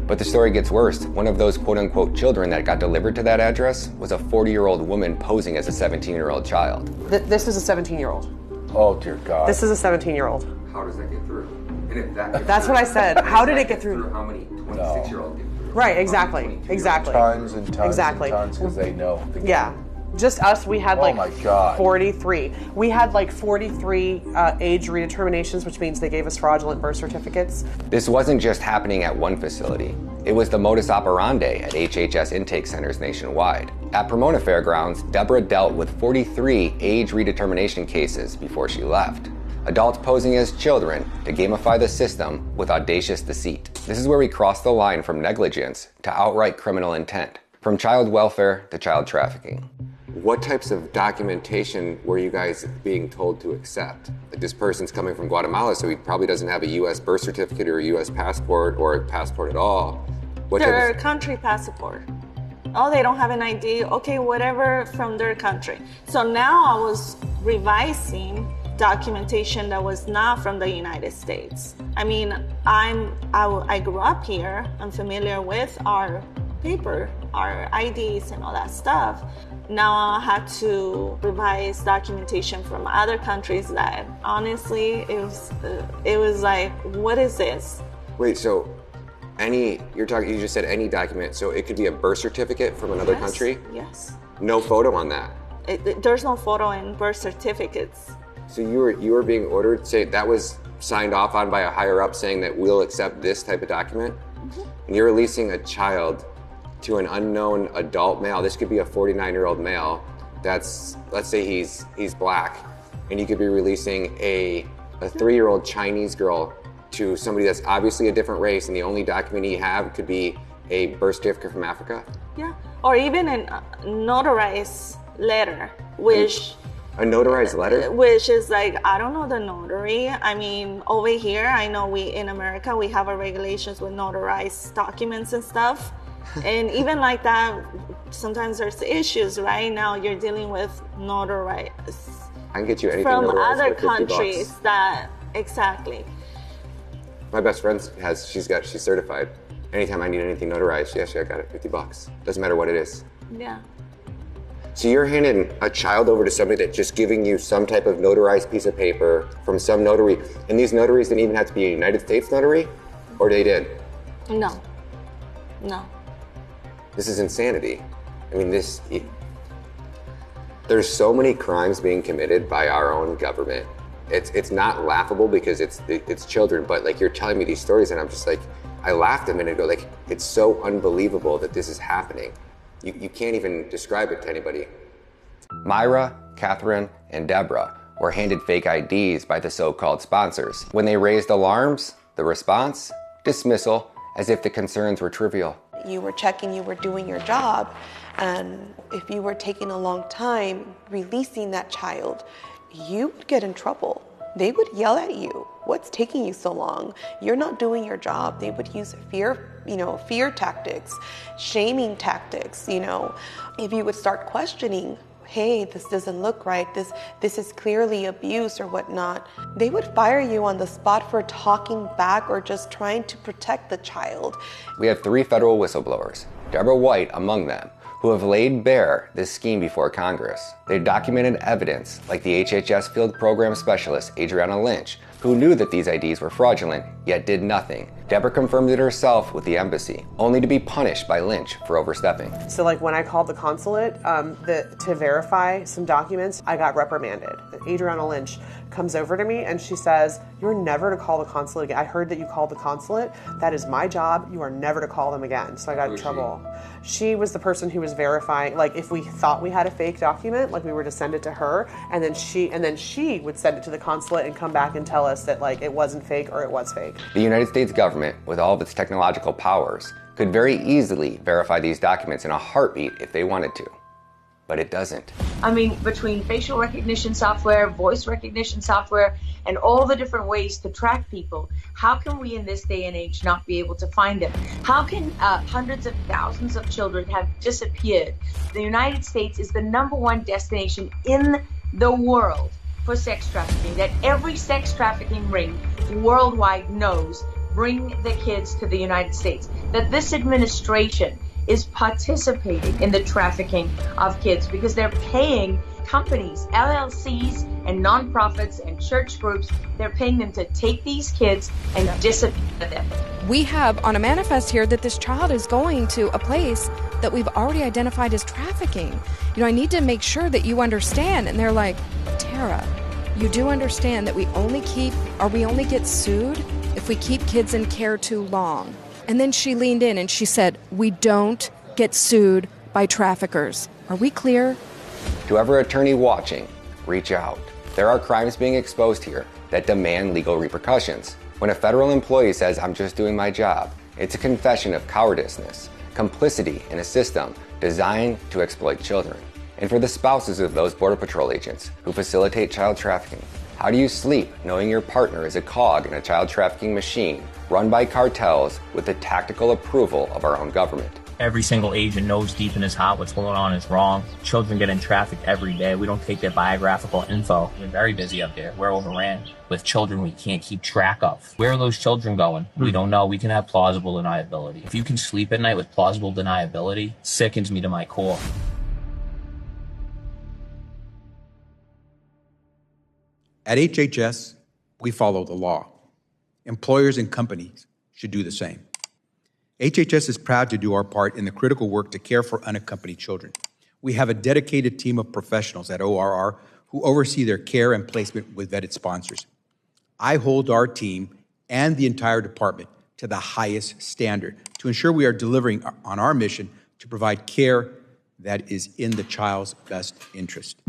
But the story gets worse. One of those quote-unquote children that got delivered to that address was a 40-year-old woman posing as a 17-year-old child. This is a 17-year-old. Oh, dear God. This is a 17-year-old. How does that get through? And if that gets That's through, what I said. How did it get through? How many 26-year-olds get through? Right, exactly. Exactly. Tons and tons exactly. and tons because they know. Yeah. Just us, we had like my God. 43. We had like 43 age redeterminations, which means they gave us fraudulent birth certificates. This wasn't just happening at one facility. It was the modus operandi at HHS intake centers nationwide. At Pomona Fairgrounds, Deborah dealt with 43 age redetermination cases before she left. Adults posing as children to gamify the system with audacious deceit. This is where we cross the line from negligence to outright criminal intent, from child welfare to child trafficking. What types of documentation were you guys being told to accept? Like, this person's coming from Guatemala, so he probably doesn't have a U.S. birth certificate or a U.S. passport or a passport at all. Their country passport. Oh, they don't have an ID. Okay, whatever from their country. So now I was revising documentation that was not from the United States. I mean, I grew up here. I'm familiar with our paper, our IDs and all that stuff. Now I had to revise documentation from other countries that honestly, it was like, what is this? Wait, so you just said any document, so it could be a birth certificate from another country? Yes. No photo on that? There's no photo in birth certificates. So you were being ordered, say that was signed off on by a higher up saying that we'll accept this type of document? Mm-hmm. And you're releasing a child to an unknown adult male. This could be a 49-year-old male that's, let's say he's black, and you could be releasing a 3-year-old Chinese girl to somebody that's obviously a different race, and the only document you have could be a birth certificate from Africa? Yeah, or even a notarized letter, which... A notarized letter? Which is like, I don't know the notary. I mean, over here, I know in America, we have our regulations with notarized documents and stuff. And even like that, sometimes there's issues, right? Now you're dealing with notarized. I can get you anything from notarized other for $50. countries that, exactly. My best friend she's certified. Anytime I need anything notarized, I got it, $50. Doesn't matter what it is. Yeah. So you're handing a child over to somebody that's just giving you some type of notarized piece of paper from some notary, and these notaries didn't even have to be a United States notary, or they did? No. This is insanity. I mean, there's so many crimes being committed by our own government. It's not laughable because it's children, but like, you're telling me these stories and I'm just like, I laughed a minute ago, like, it's so unbelievable that this is happening. You can't even describe it to anybody. Myra, Catherine, and Deborah were handed fake IDs by the so-called sponsors. When they raised alarms, the response? Dismissal, as if the concerns were trivial. You were checking, you were doing your job, and if you were taking a long time releasing that child, you would get in trouble. They would yell at you. What's taking you so long? You're not doing your job. They would use fear tactics, shaming tactics, If you would start questioning, hey, this doesn't look right, this is clearly abuse or whatnot, they would fire you on the spot for talking back or just trying to protect the child. We have 3 federal whistleblowers, Deborah White among them, who have laid bare this scheme before Congress. They documented evidence, like the HHS Field Program Specialist, Adriana Lynch, who knew that these IDs were fraudulent, yet did nothing. Deborah confirmed it herself with the embassy, only to be punished by Lynch for overstepping. So like when I called the consulate to verify some documents, I got reprimanded. Adriana Lynch comes over to me and she says, "You're never to call the consulate again. I heard that you called the consulate. That is my job. You are never to call them again." So I got in trouble. She was the person who was verifying, like if we thought we had a fake document, like we were to send it to her, and then she would send it to the consulate and come back and tell us that like it wasn't fake or it was fake. The United States government, with all of its technological powers, could very easily verify these documents in a heartbeat if they wanted to. But it doesn't. I mean, between facial recognition software, voice recognition software, and all the different ways to track people, how can we in this day and age not be able to find them? How can hundreds of thousands of children have disappeared? The United States is the #1 destination in the world for sex trafficking, that every sex trafficking ring worldwide knows bring the kids to the United States, that this administration is participating in the trafficking of kids because they're paying companies, LLCs, and nonprofits and church groups, they're paying them to take these kids and disappear them. We have on a manifest here that this child is going to a place that we've already identified as trafficking. You know, I need to make sure that you understand. And they're like, "Tara, you do understand that we only get sued if we keep kids in care too long." And then she leaned in and she said, "We don't get sued by traffickers." Are we clear? To every attorney watching, reach out. There are crimes being exposed here that demand legal repercussions. When a federal employee says, "I'm just doing my job," it's a confession of cowardice, complicity in a system designed to exploit children. And for the spouses of those Border Patrol agents who facilitate child trafficking, how do you sleep knowing your partner is a cog in a child trafficking machine run by cartels with the tactical approval of our own government? Every single agent knows deep in his heart what's going on is wrong. Children get trafficked every day. We don't take their biographical info. We're very busy up there. We're overran with children we can't keep track of. Where are those children going? We don't know. We can have plausible deniability. If you can sleep at night with plausible deniability, sickens me to my core. At HHS, we follow the law. Employers and companies should do the same. HHS is proud to do our part in the critical work to care for unaccompanied children. We have a dedicated team of professionals at ORR who oversee their care and placement with vetted sponsors. I hold our team and the entire department to the highest standard to ensure we are delivering on our mission to provide care that is in the child's best interest.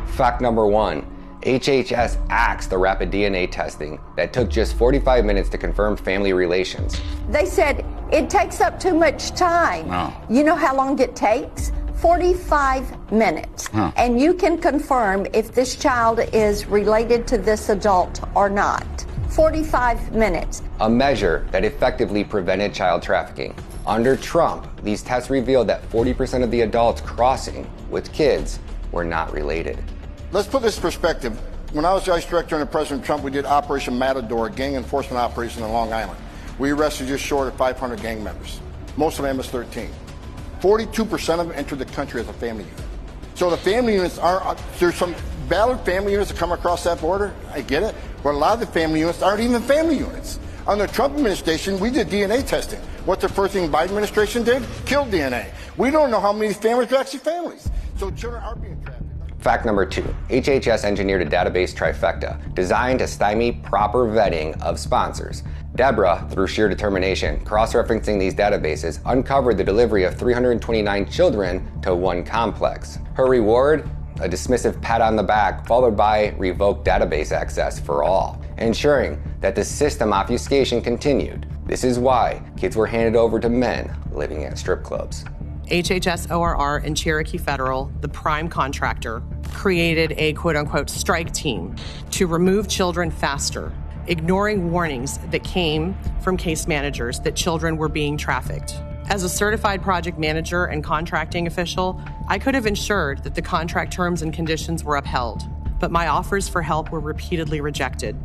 Fact number 1, HHS axed the rapid DNA testing that took just 45 minutes to confirm family relations. They said it takes up too much time. Oh. You know how long it takes? 45 minutes. And you can confirm if this child is related to this adult or not. 45 minutes. A measure that effectively prevented child trafficking. Under Trump, these tests revealed that 40% of the adults crossing with kids were not related. Let's put this in perspective. When I was ICE director under President Trump, we did Operation Matador, a gang enforcement operation on Long Island. We arrested just short of 500 gang members, most of them MS-13. 42% of them entered the country as a family unit. So the family units there's some valid family units that come across that border, I get it, but a lot of the family units aren't even family units. Under the Trump administration, we did DNA testing. What's the first thing the Biden administration did? Killed DNA. We don't know how many families are actually families. So children are being trafficked. Fact number 2, HHS engineered a database trifecta designed to stymie proper vetting of sponsors. Deborah, through sheer determination, cross-referencing these databases, uncovered the delivery of 329 children to one complex. Her reward? A dismissive pat on the back, followed by revoked database access for all, ensuring that the system obfuscation continued. This is why kids were handed over to men living at strip clubs. HHS ORR and Cherokee Federal, the prime contractor, created a quote-unquote strike team to remove children faster, ignoring warnings that came from case managers that children were being trafficked. As a certified project manager and contracting official, I could have ensured that the contract terms and conditions were upheld, but my offers for help were repeatedly rejected.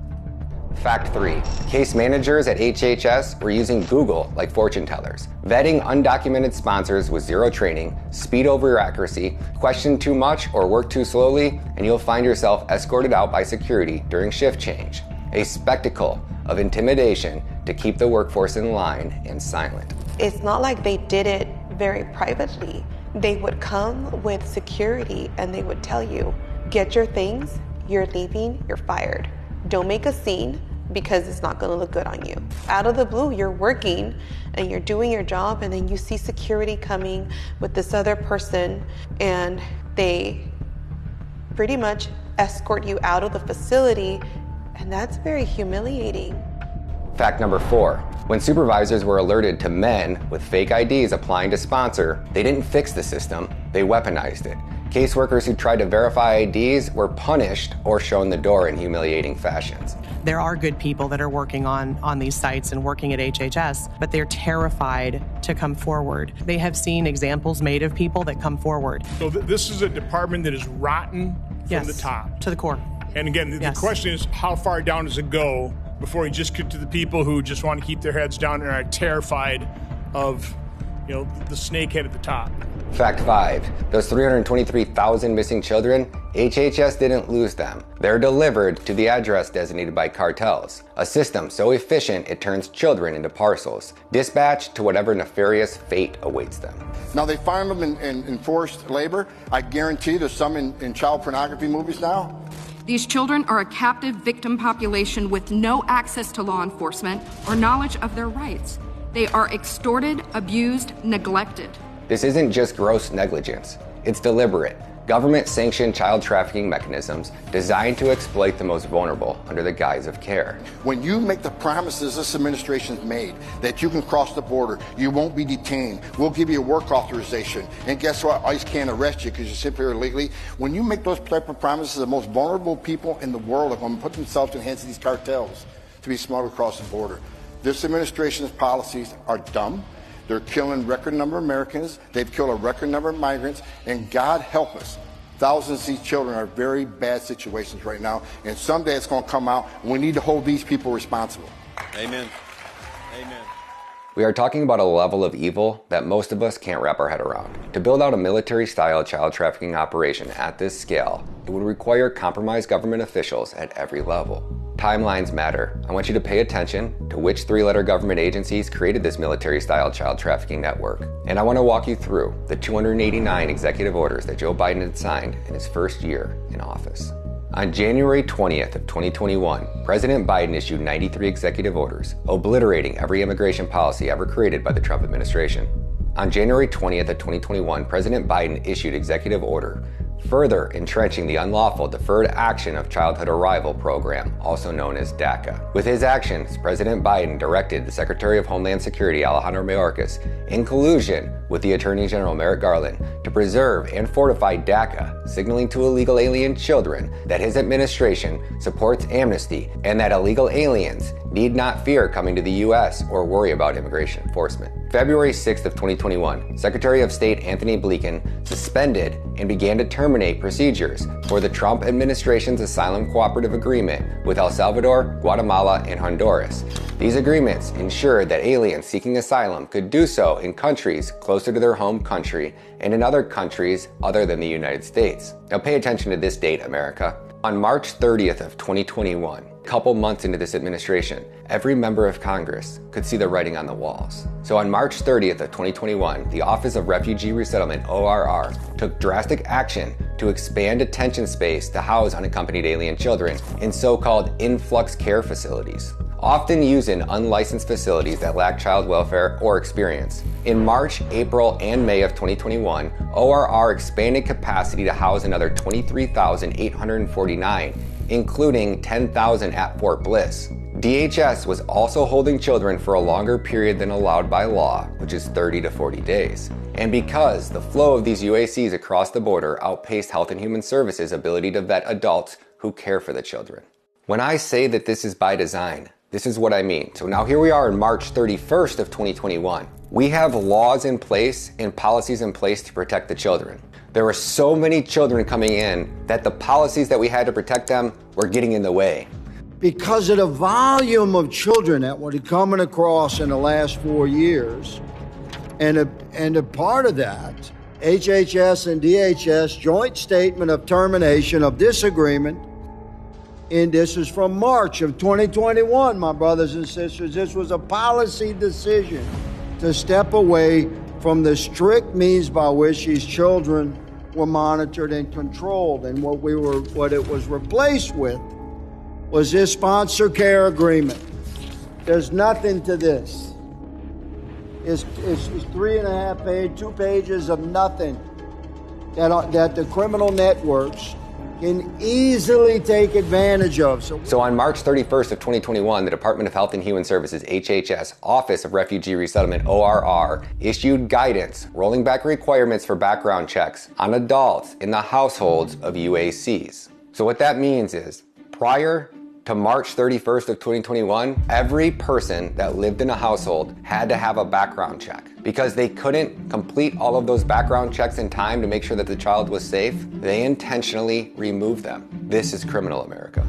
Fact 3. Case managers at HHS were using Google like fortune tellers, vetting undocumented sponsors with zero training, speed over accuracy, question too much or work too slowly, and you'll find yourself escorted out by security during shift change. A spectacle of intimidation to keep the workforce in line and silent. It's not like they did it very privately. They would come with security and they would tell you, get your things, you're leaving, you're fired. Don't make a scene because it's not going to look good on you. Out of the blue, you're working and you're doing your job, and then you see security coming with this other person, and they pretty much escort you out of the facility, and that's very humiliating. Fact number 4. When supervisors were alerted to men with fake IDs applying to sponsor, they didn't fix the system, they weaponized it. Caseworkers who tried to verify IDs were punished or shown the door in humiliating fashions. There are good people that are working on these sites and working at HHS, but they're terrified to come forward. They have seen examples made of people that come forward. So this is a department that is rotten from the top. To the core. And again, the question is, how far down does it go before you just get to the people who just want to keep their heads down and are terrified of, the snakehead at the top? Fact 5. Those 323,000 missing children, HHS didn't lose them. They're delivered to the address designated by cartels, a system so efficient it turns children into parcels, dispatched to whatever nefarious fate awaits them. Now they find them in forced labor. I guarantee there's some in child pornography movies now. These children are a captive victim population with no access to law enforcement or knowledge of their rights. They are extorted, abused, neglected. This isn't just gross negligence. It's deliberate, government-sanctioned child trafficking mechanisms designed to exploit the most vulnerable under the guise of care. When you make the promises this administration's made that you can cross the border, you won't be detained, we'll give you a work authorization, and guess what? ICE can't arrest you because you sit here illegally. When you make those type of promises, the most vulnerable people in the world are going to put themselves in the hands of these cartels to be smuggled across the border. This administration's policies are dumb. They're killing record number of Americans. They've killed a record number of migrants. And God help us, thousands of these children are in very bad situations right now. And someday it's going to come out. And we need to hold these people responsible. Amen. Amen. We are talking about a level of evil that most of us can't wrap our head around. To build out a military-style child trafficking operation at this scale, it would require compromised government officials at every level. Timelines matter. I want you to pay attention to which 3-letter government agencies created this military-style child trafficking network. And I want to walk you through the 289 executive orders that Joe Biden had signed in his first year in office. On January 20th of 2021, President Biden issued 93 executive orders, obliterating every immigration policy ever created by the Trump administration. On January 20th of 2021, President Biden issued Executive Order, further entrenching the unlawful Deferred Action of Childhood Arrival program, also known as DACA. With his actions, President Biden directed the Secretary of Homeland Security, Alejandro Mayorkas, in collusion with the Attorney General Merrick Garland, to preserve and fortify DACA, signaling to illegal alien children that his administration supports amnesty and that illegal aliens need not fear coming to the U.S. or worry about immigration enforcement. February 6th of 2021, Secretary of State Anthony Blinken suspended and began to terminate procedures for the Trump administration's asylum cooperative agreement with El Salvador, Guatemala, and Honduras. These agreements ensured that aliens seeking asylum could do so in countries closer to their home country and in other countries other than the United States. Now pay attention to this date, America. On March 30th of 2021, a couple months into this administration, every member of Congress could see the writing on the walls. So on March 30th of 2021, the Office of Refugee Resettlement, ORR, took drastic action to expand detention space to house unaccompanied alien children in so-called influx care facilities, often used in unlicensed facilities that lack child welfare or experience. In March, April, and May of 2021, ORR expanded capacity to house another 23,849, including 10,000 at Fort Bliss. DHS was also holding children for a longer period than allowed by law, which is 30 to 40 days. And because the flow of these UACs across the border outpaced Health and Human Services' ability to vet adults who care for the children. When I say that this is by design, this is what I mean. So now here we are on March 31st of 2021. We have laws in place and policies in place to protect the children. There were so many children coming in that the policies that we had to protect them were getting in the way. because of the volume of children that were coming across in the last 4 years. And a part of that, HHS and DHS joint statement of termination of this agreement, and this is from March of 2021, my brothers and sisters. This was a policy decision to step away from the strict means by which these children were monitored and controlled. And what it was replaced with was this sponsor care agreement. There's nothing to this. It's 3.5 pages, 2 pages of nothing that the criminal networks can easily take advantage of. So on March 31st of 2021, the Department of Health and Human Services, HHS, Office of Refugee Resettlement, ORR, issued guidance rolling back requirements for background checks on adults in the households of UACs. So what that means is, prior to March 31st of 2021, every person that lived in a household had to have a background check. Because they couldn't complete all of those background checks in time to make sure that the child was safe, they intentionally removed them. This is criminal America.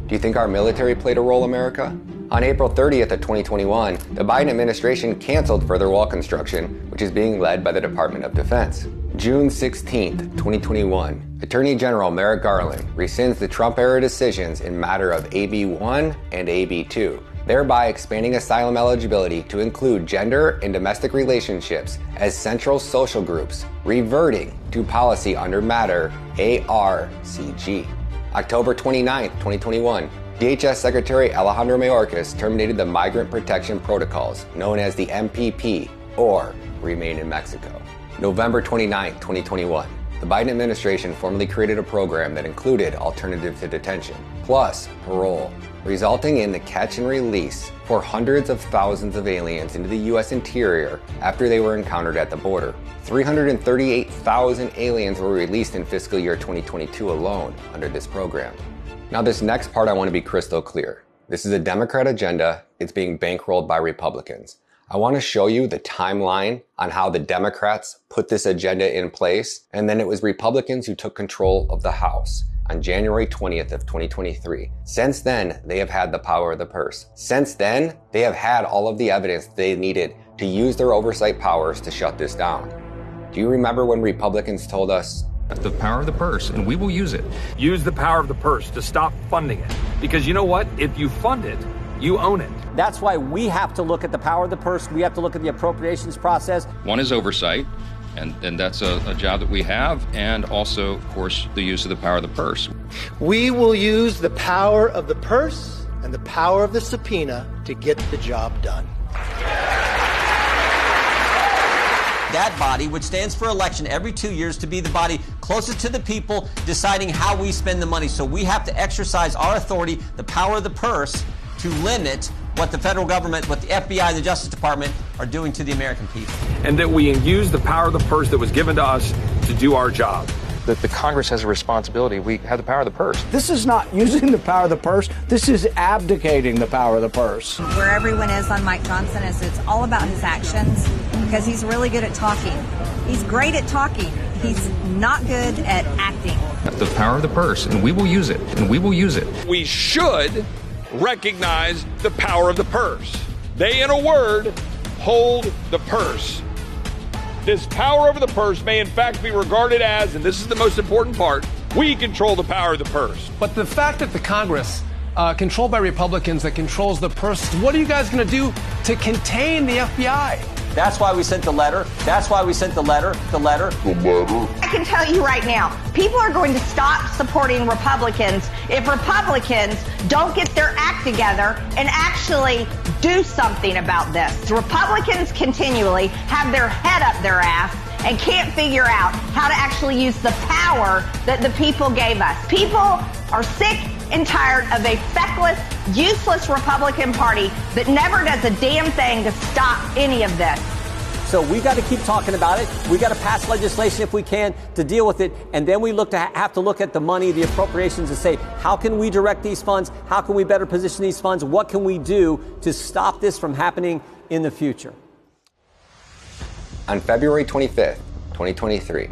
Do you think our military played a role, America? On April 30th of 2021, the Biden administration canceled further wall construction, which is being led by the Department of Defense. June 16th, 2021, Attorney General Merrick Garland rescinds the Trump-era decisions in matter of AB 1 and AB 2, thereby expanding asylum eligibility to include gender and domestic relationships as central social groups, reverting to policy under matter ARCG. October 29th, 2021, DHS Secretary Alejandro Mayorkas terminated the Migrant Protection Protocols, known as the MPP, or Remain in Mexico. November 29th, 2021, the Biden administration formally created a program that included alternative to detention, plus parole, resulting in the catch and release for hundreds of thousands of aliens into the U.S. interior after they were encountered at the border. 338,000 aliens were released in fiscal year 2022 alone under this program. Now, this next part I want to be crystal clear. This is a Democrat agenda. It's being bankrolled by Republicans. I want to show you the timeline on how the Democrats put this agenda in place, and then it was Republicans who took control of the House on January 20th of 2023. Since then, they have had the power of the purse. Since then, they have had all of the evidence they needed to use their oversight powers to shut this down. Do you remember when Republicans told us, the power of the purse, and we will use it. Use the power of the purse to stop funding it. Because you know what? If you fund it, you own it. That's why we have to look at the power of the purse. We have to look at the appropriations process. One is oversight, and that's a job that we have, and also, of course, the use of the power of the purse. We will use the power of the purse and the power of the subpoena to get the job done. That body, which stands for election every 2 years, to be the body closest to the people deciding how we spend the money. So we have to exercise our authority, the power of the purse, to limit what the federal government, what the FBI and the Justice Department are doing to the American people. And that we use the power of the purse that was given to us to do our job. That the Congress has a responsibility. We have the power of the purse. This is not using the power of the purse. This is abdicating the power of the purse. Where everyone is on Mike Johnson is it's all about his actions, because he's really good at talking. He's great at talking. He's not good at acting. The power of the purse, and we will use it, and we will use it. We should recognize the power of the purse. They, in a word, hold the purse. This power over the purse may in fact be regarded as, and this is the most important part, we control the power of the purse. But the fact that the Congress, controlled by Republicans, that controls the purse, what are you guys going to do to contain the FBI? That's why we sent the letter. That's why we sent the letter. I can tell you right now, people are going to stop supporting Republicans if Republicans don't get their act together and actually do something about this. Republicans continually have their head up their ass and can't figure out how to actually use the power that the people gave us. People are sick and tired of a feckless, useless Republican Party that never does a damn thing to stop any of this. So we got to keep talking about it. We got to pass legislation if we can to deal with it. And then we have to look at the money, the appropriations, and say, how can we direct these funds? How can we better position these funds? What can we do to stop this from happening in the future? On February 25th, 2023,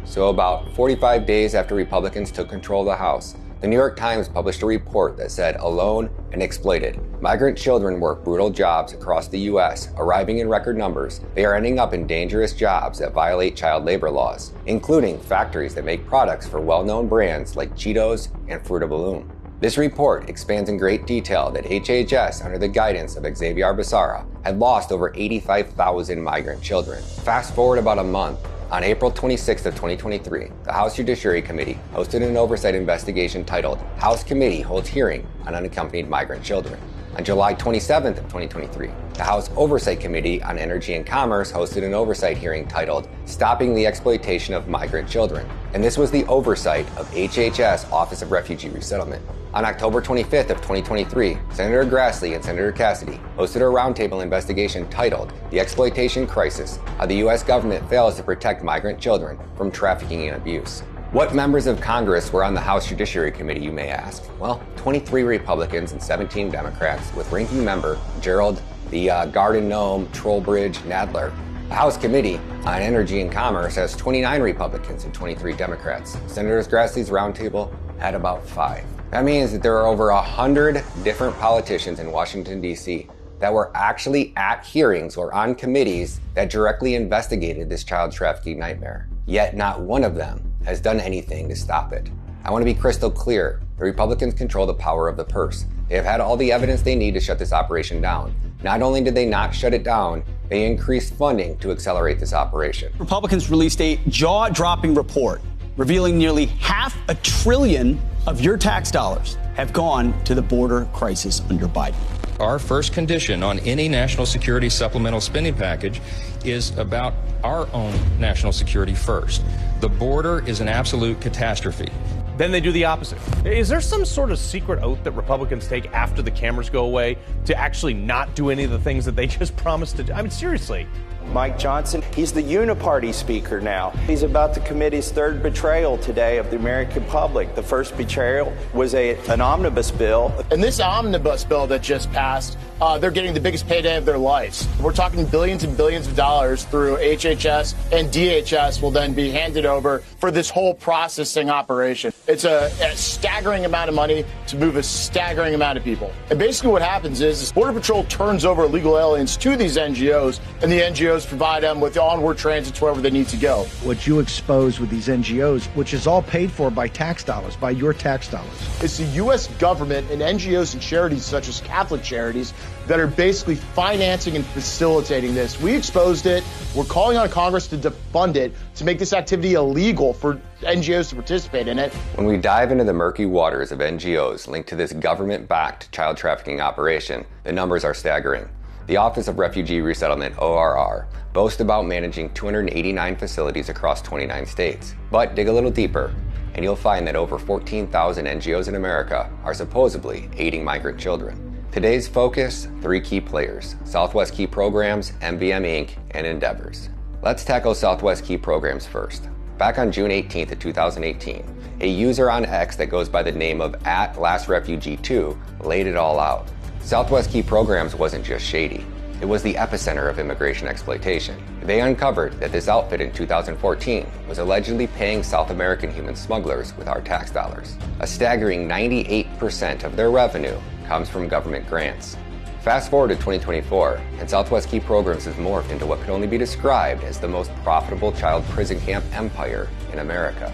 so about 45 days after Republicans took control of the House, The New York Times published a report that said alone and exploited, migrant children work brutal jobs across the U.S., arriving in record numbers. They are ending up in dangerous jobs that violate child labor laws, including factories that make products for well-known brands like Cheetos and Fruit of the Loom. This report expands in great detail that HHS, under the guidance of Xavier Becerra, had lost over 85,000 migrant children. Fast forward about a month. On April 26th of 2023, the House Judiciary Committee hosted an oversight investigation titled House Committee Holds Hearing on Unaccompanied Migrant Children. On July 27th of 2023, the House Oversight Committee on Energy and Commerce hosted an oversight hearing titled Stopping the Exploitation of Migrant Children. And this was the oversight of HHS Office of Refugee Resettlement. On October 25th of 2023, Senator Grassley and Senator Cassidy hosted a roundtable investigation titled The Exploitation Crisis, How the U.S. Government Fails to Protect Migrant Children from Trafficking and Abuse. What members of Congress were on the House Judiciary Committee, you may ask? Well, 23 Republicans and 17 Democrats, with ranking member Gerald the Garden Gnome Trollbridge Nadler. The House Committee on Energy and Commerce has 29 Republicans and 23 Democrats. Senator Grassley's roundtable had about 5. That means that there are over 100 different politicians in Washington, D.C. that were actually at hearings or on committees that directly investigated this child trafficking nightmare. Yet not one of them has done anything to stop it. I want to be crystal clear. The Republicans control the power of the purse. They have had all the evidence they need to shut this operation down. Not only did they not shut it down, they increased funding to accelerate this operation. Republicans released a jaw-dropping report revealing nearly $500 billion of your tax dollars have gone to the border crisis under Biden. Our first condition on any national security supplemental spending package is about our own national security first. The border is an absolute catastrophe. Then they do the opposite. Is there some sort of secret oath that Republicans take after the cameras go away to actually not do any of the things that they just promised to do? I mean, seriously. Mike Johnson, he's the uniparty speaker now. He's about to commit his third betrayal today of the American public. The first betrayal was an omnibus bill. And this omnibus bill that just passed, they're getting the biggest payday of their lives. We're talking billions and billions of dollars through HHS, and DHS will then be handed over for this whole processing operation. It's a staggering amount of money to move a staggering amount of people. And basically what happens is Border Patrol turns over illegal aliens to these NGOs, and the NGOs provide them with onward transits wherever they need to go. What you expose with these NGOs, which is all paid for by tax dollars, by your tax dollars. It's the U.S. government and NGOs and charities such as Catholic charities that are basically financing and facilitating this. We exposed it. We're calling on Congress to defund it, to make this activity illegal for NGOs to participate in it. When we dive into the murky waters of NGOs linked to this government-backed child trafficking operation, the numbers are staggering. The Office of Refugee Resettlement, ORR, boasts about managing 289 facilities across 29 states. But dig a little deeper, and you'll find that over 14,000 NGOs in America are supposedly aiding migrant children. Today's focus, 3 key players: Southwest Key Programs, MVM Inc., and Endeavors. Let's tackle Southwest Key Programs first. Back on June 18th of 2018, a user on X that goes by the name of @LastRefugee2 laid it all out. Southwest Key Programs wasn't just shady. It was the epicenter of immigration exploitation. They uncovered that this outfit in 2014 was allegedly paying South American human smugglers with our tax dollars. A staggering 98% of their revenue comes from government grants. Fast forward to 2024, and Southwest Key Programs has morphed into what could only be described as the most profitable child prison camp empire in America.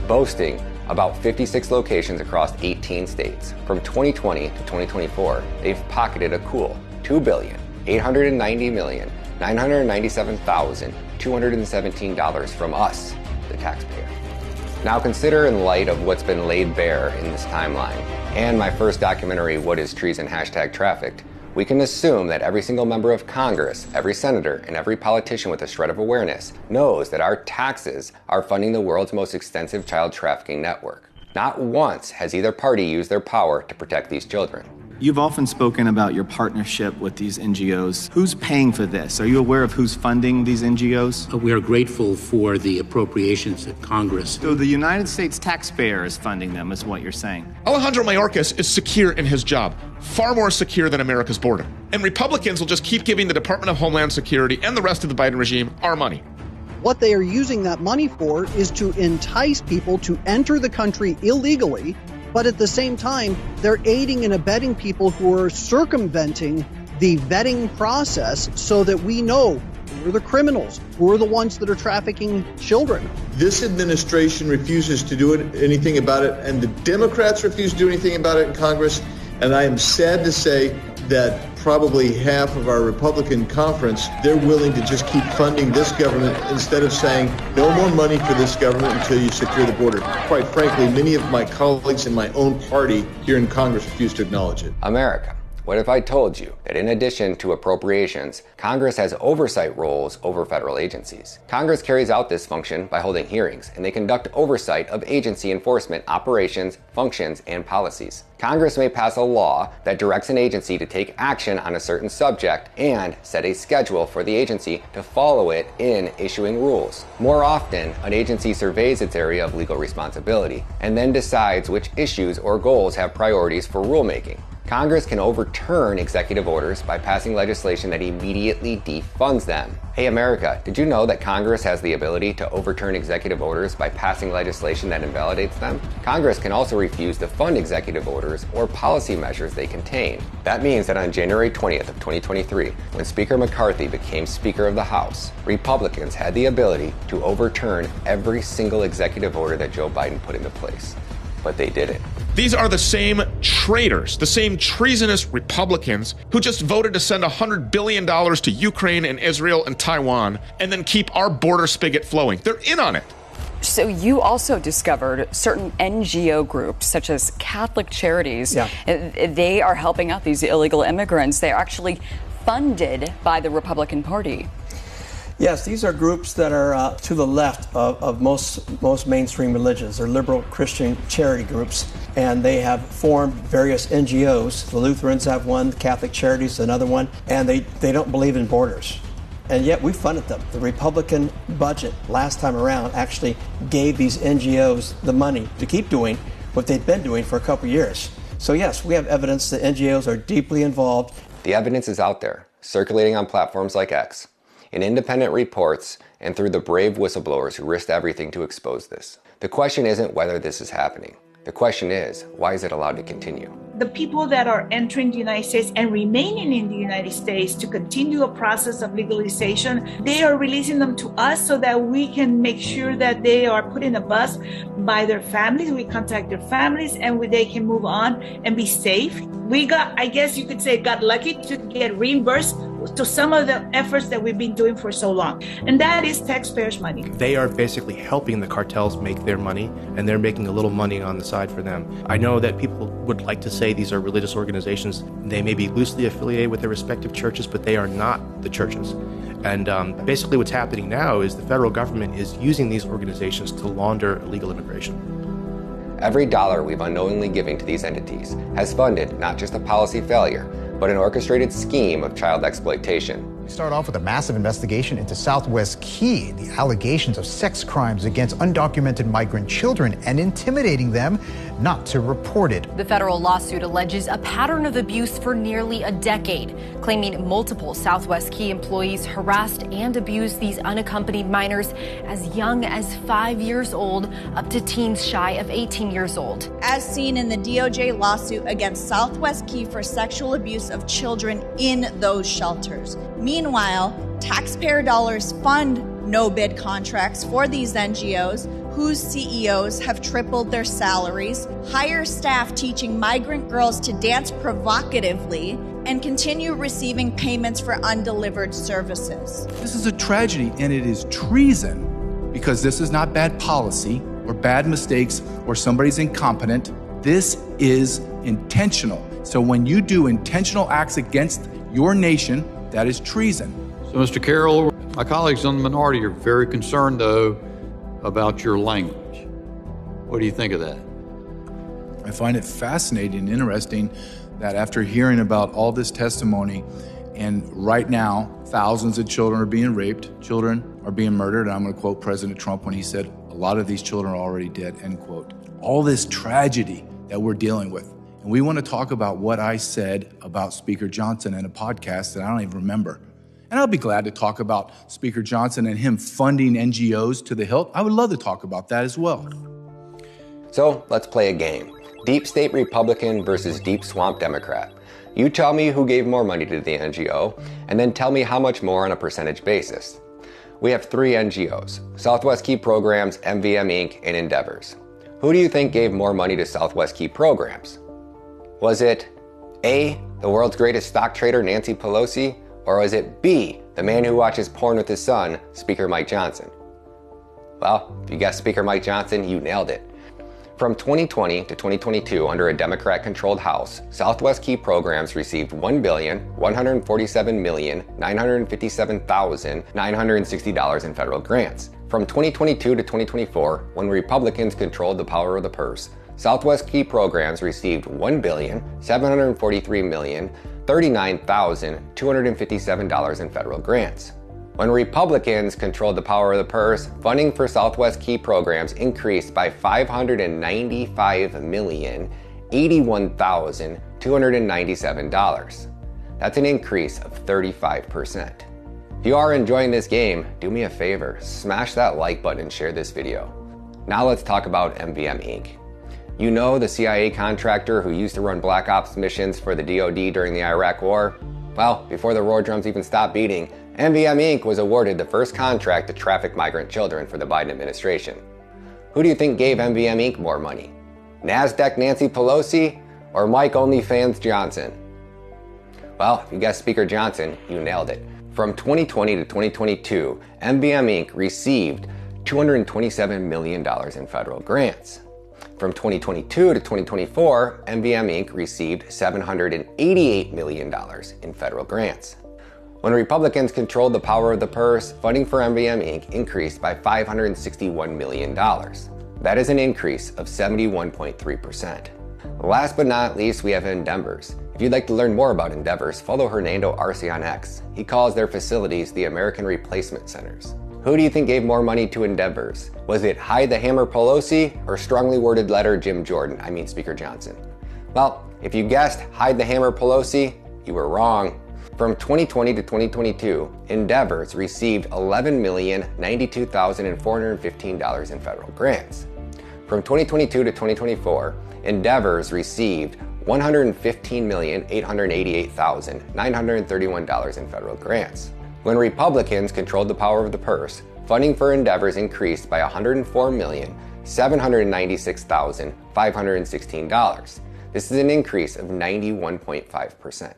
Boasting about 56 locations across 18 states. From 2020 to 2024, they've pocketed a cool $2,890,997,217 from us, the taxpayer. Now consider, in light of what's been laid bare in this timeline, and my first documentary, What is Treason? #Trafficked, we can assume that every single member of Congress, every senator, and every politician with a shred of awareness knows that our taxes are funding the world's most extensive child trafficking network. Not once has either party used their power to protect these children. You've often spoken about your partnership with these NGOs. Who's paying for this? Are you aware of who's funding these NGOs? We are grateful for the appropriations at Congress. So the United States taxpayer is funding them, is what you're saying? Alejandro Mayorkas is secure in his job, far more secure than America's border. And Republicans will just keep giving the Department of Homeland Security and the rest of the Biden regime our money. What they are using that money for is to entice people to enter the country illegally but at the same time, they're aiding and abetting people who are circumventing the vetting process so that we know who are the criminals, who are the ones that are trafficking children. This administration refuses to do anything about it, and the Democrats refuse to do anything about it in Congress. And I am sad to say that probably half of our Republican conference, they're willing to just keep funding this government instead of saying no more money for this government until you secure the border. Quite frankly, many of my colleagues in my own party here in Congress refuse to acknowledge it. America. What if I told you that in addition to appropriations, Congress has oversight roles over federal agencies? Congress carries out this function by holding hearings, and they conduct oversight of agency enforcement operations, functions, and policies. Congress may pass a law that directs an agency to take action on a certain subject and set a schedule for the agency to follow it in issuing rules. More often, an agency surveys its area of legal responsibility and then decides which issues or goals have priorities for rulemaking. Congress can overturn executive orders by passing legislation that immediately defunds them. Hey America, did you know that Congress has the ability to overturn executive orders by passing legislation that invalidates them? Congress can also refuse to fund executive orders or policy measures they contain. That means that on January 20th of 2023, when Speaker McCarthy became Speaker of the House, Republicans had the ability to overturn every single executive order that Joe Biden put into place. But they didn't. These are the same traitors, the same treasonous Republicans who just voted to send $100 billion to Ukraine and Israel and Taiwan and then keep our border spigot flowing. They're in on it. So you also discovered certain NGO groups, such as Catholic Charities. Yeah. They are helping out these illegal immigrants. They're actually funded by the Republican Party. Yes, these are groups that are to the left of most mainstream religions. They're liberal Christian charity groups, and they have formed various NGOs. The Lutherans have one, the Catholic Charities another one, and they don't believe in borders. And yet we funded them. The Republican budget last time around actually gave these NGOs the money to keep doing what they've been doing for a couple years. So yes, we have evidence that NGOs are deeply involved. The evidence is out there, circulating on platforms like X, in independent reports, and through the brave whistleblowers who risked everything to expose this. The question isn't whether this is happening. The question is, why is it allowed to continue? The people that are entering the United States and remaining in the United States to continue a process of legalization, they are releasing them to us so that we can make sure that they are put in a bus by their families. We contact their families and they can move on and be safe. We got, I guess you could say, got lucky to get reimbursed to some of the efforts that we've been doing for so long. And that is taxpayers' money. They are basically helping the cartels make their money, and they're making a little money on the side for them. I know that people would like to say these are religious organizations. They may be loosely affiliated with their respective churches, but they are not the churches. And basically what's happening now is the federal government is using these organizations to launder illegal immigration. Every dollar we've unknowingly given to these entities has funded not just a policy failure, but an orchestrated scheme of child exploitation. We start off with a massive investigation into Southwest Key, the allegations of sex crimes against undocumented migrant children and intimidating them not to report it. The federal lawsuit alleges a pattern of abuse for nearly a decade, claiming multiple Southwest Key employees harassed and abused these unaccompanied minors as young as 5 years old, up to teens shy of 18 years old. As seen in the DOJ lawsuit against Southwest Key for sexual abuse of children in those shelters. Meanwhile, taxpayer dollars fund no-bid contracts for these NGOs, whose CEOs have tripled their salaries, hire staff teaching migrant girls to dance provocatively, and continue receiving payments for undelivered services. This is a tragedy, and it is treason, because this is not bad policy or bad mistakes or somebody's incompetent. This is intentional. So when you do intentional acts against your nation, that is treason. So, Mr. Carroll, my colleagues on the minority are very concerned, though, about your language. What do you think of that? I find it fascinating and interesting that after hearing about all this testimony, and right now, thousands of children are being raped, children are being murdered, and I'm going to quote President Trump when he said, a lot of these children are already dead, end quote. All this tragedy that we're dealing with. And we want to talk about what I said about Speaker Johnson in a podcast that I don't even remember. And I'll be glad to talk about Speaker Johnson and him funding NGOs to the hilt. I would love to talk about that as well. So let's play a game. Deep state Republican versus deep swamp Democrat. You tell me who gave more money to the NGO, and then tell me how much more on a percentage basis. We have 3 NGOs, Southwest Key Programs, MVM Inc., and Endeavors. Who do you think gave more money to Southwest Key Programs? Was it A, the world's greatest stock trader, Nancy Pelosi, or was it B, the man who watches porn with his son, Speaker Mike Johnson? Well, if you guessed Speaker Mike Johnson, you nailed it. From 2020 to 2022, under a Democrat-controlled House, Southwest Key Programs received $1,147,957,960 in federal grants. From 2022 to 2024, when Republicans controlled the power of the purse, Southwest Key Programs received $1,743,039,257 in federal grants. When Republicans controlled the power of the purse, funding for Southwest Key Programs increased by $595,081,297. That's an increase of 35%. If you are enjoying this game, do me a favor, smash that like button and share this video. Now let's talk about MVM Inc. You know, the CIA contractor who used to run Black Ops missions for the DoD during the Iraq War? Well, before the war drums even stopped beating, MVM Inc. was awarded the first contract to traffic migrant children for the Biden administration. Who do you think gave MVM Inc. more money? NASDAQ Nancy Pelosi or Mike OnlyFans Johnson? Well, if you guessed Speaker Johnson, you nailed it. From 2020 to 2022, MVM Inc. received $227 million in federal grants. From 2022 to 2024, MVM Inc. received $788 million in federal grants. When Republicans controlled the power of the purse, funding for MVM Inc. increased by $561 million. That is an increase of 71.3%. Last but not least, we have Endeavors. If you'd like to learn more about Endeavors, follow Hernando Arce on X. He calls their facilities the American Replacement Centers. Who do you think gave more money to Endeavors? Was it Hide the Hammer Pelosi or strongly worded letter Jim Jordan, Speaker Johnson? Well, if you guessed Hide the Hammer Pelosi, you were wrong. From 2020 to 2022, Endeavors received $11,092,415 in federal grants. From 2022 to 2024, Endeavors received $115,888,931 in federal grants. When Republicans controlled the power of the purse, funding for Endeavors increased by $104,796,516. This is an increase of 91.5%.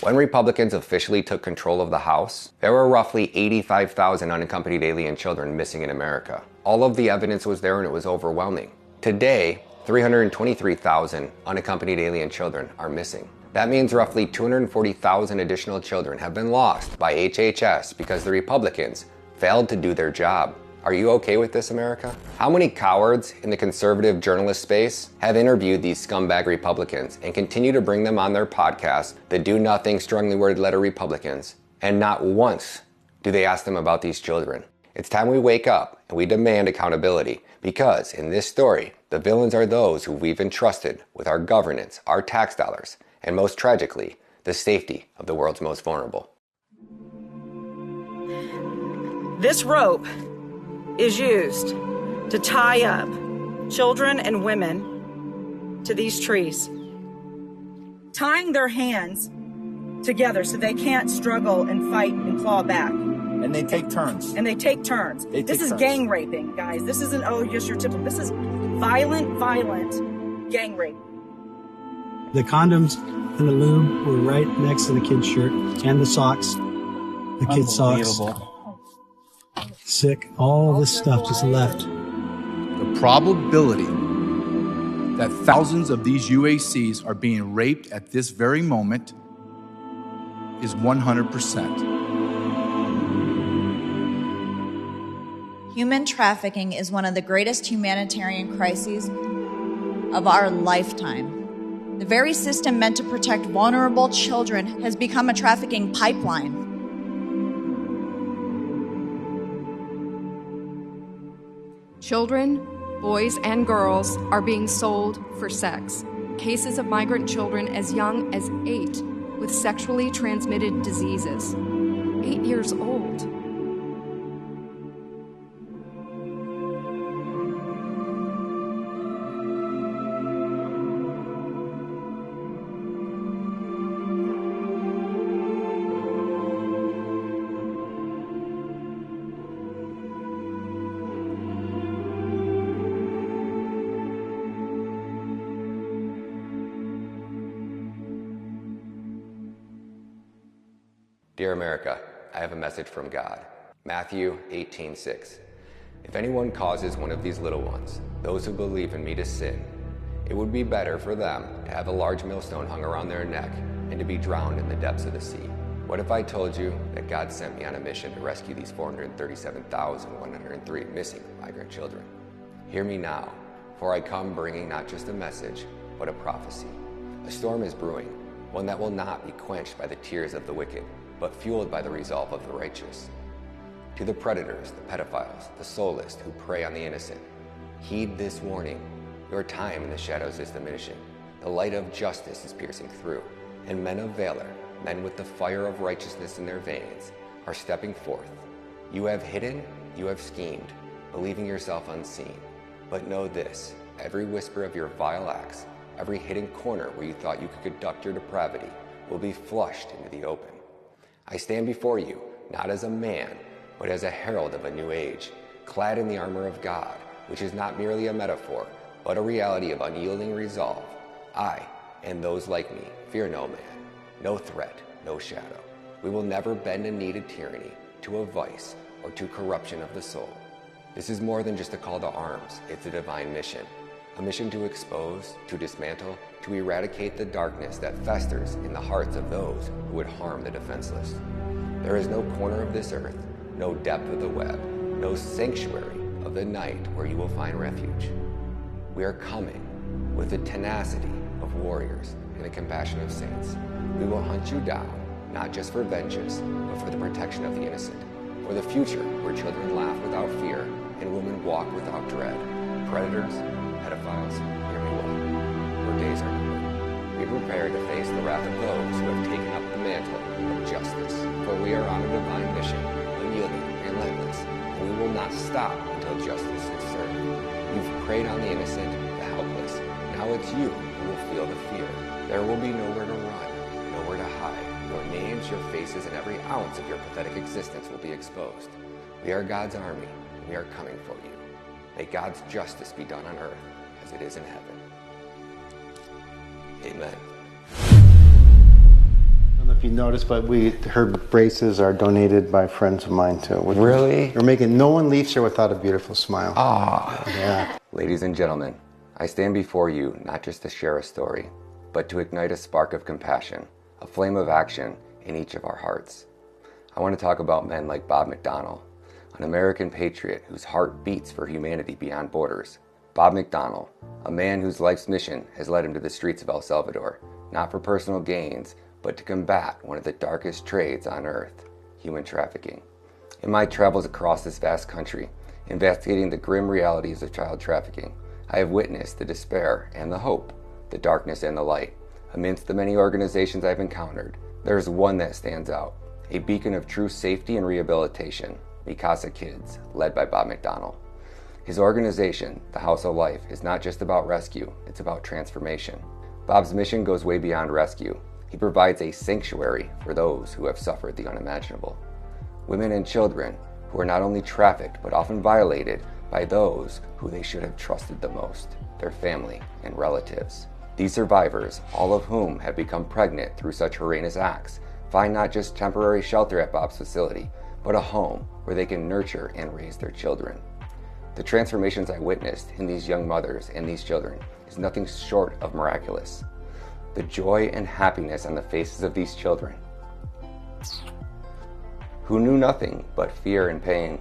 When Republicans officially took control of the House, there were roughly 85,000 unaccompanied alien children missing in America. All of the evidence was there and it was overwhelming. Today, 323,000 unaccompanied alien children are missing. That means roughly 240,000 additional children have been lost by HHS because the Republicans failed to do their job. Are you okay with this, America? How many cowards in the conservative journalist space have interviewed these scumbag Republicans and continue to bring them on their podcast, the do-nothing, strongly worded letter Republicans, and not once do they ask them about these children? It's time we wake up and we demand accountability, because in this story, the villains are those who we've entrusted with our governance, our tax dollars, and most tragically, the safety of the world's most vulnerable. This rope is used to tie up children and women to these trees, tying their hands together so they can't struggle and fight and claw back. And they take turns. This is gang raping, guys. This isn't, just your typical. This is violent gang rape. The condoms and the lube were right next to the kid's shirt and the socks. The kid's socks. Sick. All this stuff just left. The probability that thousands of these UACs are being raped at this very moment is 100%. Human trafficking is one of the greatest humanitarian crises of our lifetime. The very system meant to protect vulnerable children has become a trafficking pipeline. Children, boys and girls, are being sold for sex. Cases of migrant children as young as 8 with sexually transmitted diseases. 8 years old. Dear America, I have a message from God. Matthew 18:6. If anyone causes one of these little ones, those who believe in me, to sin, it would be better for them to have a large millstone hung around their neck and to be drowned in the depths of the sea. What if I told you that God sent me on a mission to rescue these 437,103 missing migrant children? Hear me now, for I come bringing not just a message, but a prophecy. A storm is brewing, one that will not be quenched by the tears of the wicked, but fueled by the resolve of the righteous. To the predators, the pedophiles, the soulless who prey on the innocent, heed this warning. Your time in the shadows is diminishing. The light of justice is piercing through, and men of valor, men with the fire of righteousness in their veins, are stepping forth. You have hidden, you have schemed, believing yourself unseen. But know this, every whisper of your vile acts, every hidden corner where you thought you could conduct your depravity, will be flushed into the open. I stand before you, not as a man, but as a herald of a new age, clad in the armor of God, which is not merely a metaphor, but a reality of unyielding resolve. I, and those like me, fear no man, no threat, no shadow. We will never bend a knee to tyranny, to a vice, or to corruption of the soul. This is more than just a call to arms, it's a divine mission. A mission to expose, to dismantle, to eradicate the darkness that festers in the hearts of those who would harm the defenseless. There is no corner of this earth, no depth of the web, no sanctuary of the night where you will find refuge. We are coming with the tenacity of warriors and the compassion of saints. We will hunt you down, not just for vengeance, but for the protection of the innocent, for the future where children laugh without fear and women walk without dread. Predators, pedophiles, hear me well. Your days are numbered. Be prepared to face the wrath of those who have taken up the mantle of justice, for we are on a divine mission, unyielding, relentless, and we will not stop until justice is served. You've preyed on the innocent, the helpless. Now it's you who will feel the fear. There will be nowhere to run, nowhere to hide. Your names, your faces, and every ounce of your pathetic existence will be exposed. We are God's army, and we are coming for you. May God's justice be done on earth as it is in heaven. Amen. I don't know if you noticed, but her braces are donated by friends of mine too. Really? We're making, no one leaves here without a beautiful smile. Ah. Yeah. Ladies and gentlemen, I stand before you not just to share a story, but to ignite a spark of compassion, a flame of action in each of our hearts. I want to talk about men like Bob McDonnell, an American patriot whose heart beats for humanity beyond borders. Bob McDonnell, a man whose life's mission has led him to the streets of El Salvador, not for personal gains, but to combat one of the darkest trades on earth, human trafficking. In my travels across this vast country, investigating the grim realities of child trafficking, I have witnessed the despair and the hope, the darkness and the light. Amidst the many organizations I've encountered, there is one that stands out, a beacon of true safety and rehabilitation, Mikasa Kids, led by Bob McDonnell. His organization, the House of Life, is not just about rescue, it's about transformation. Bob's mission goes way beyond rescue. He provides a sanctuary for those who have suffered the unimaginable. Women and children who are not only trafficked, but often violated by those who they should have trusted the most, their family and relatives. These survivors, all of whom have become pregnant through such heinous acts, find not just temporary shelter at Bob's facility, but a home where they can nurture and raise their children. The transformations I witnessed in these young mothers and these children is nothing short of miraculous. The joy and happiness on the faces of these children, who knew nothing but fear and pain,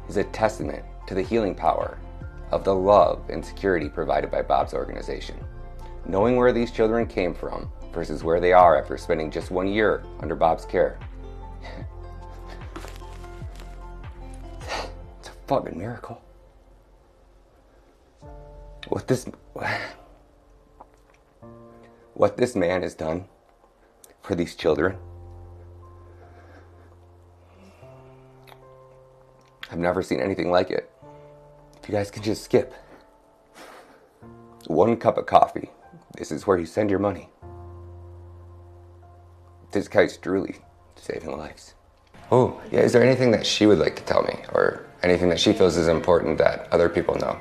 is a testament to the healing power of the love and security provided by Bob's organization. Knowing where these children came from versus where they are after spending just 1 year under Bob's care, it's a fucking miracle. What this man has done for these children, I've never seen anything like it. If you guys could just skip 1 cup of coffee, this is where you send your money. This guy's truly saving lives. Oh, yeah, is there anything that she would like to tell me, or anything that she feels is important that other people know?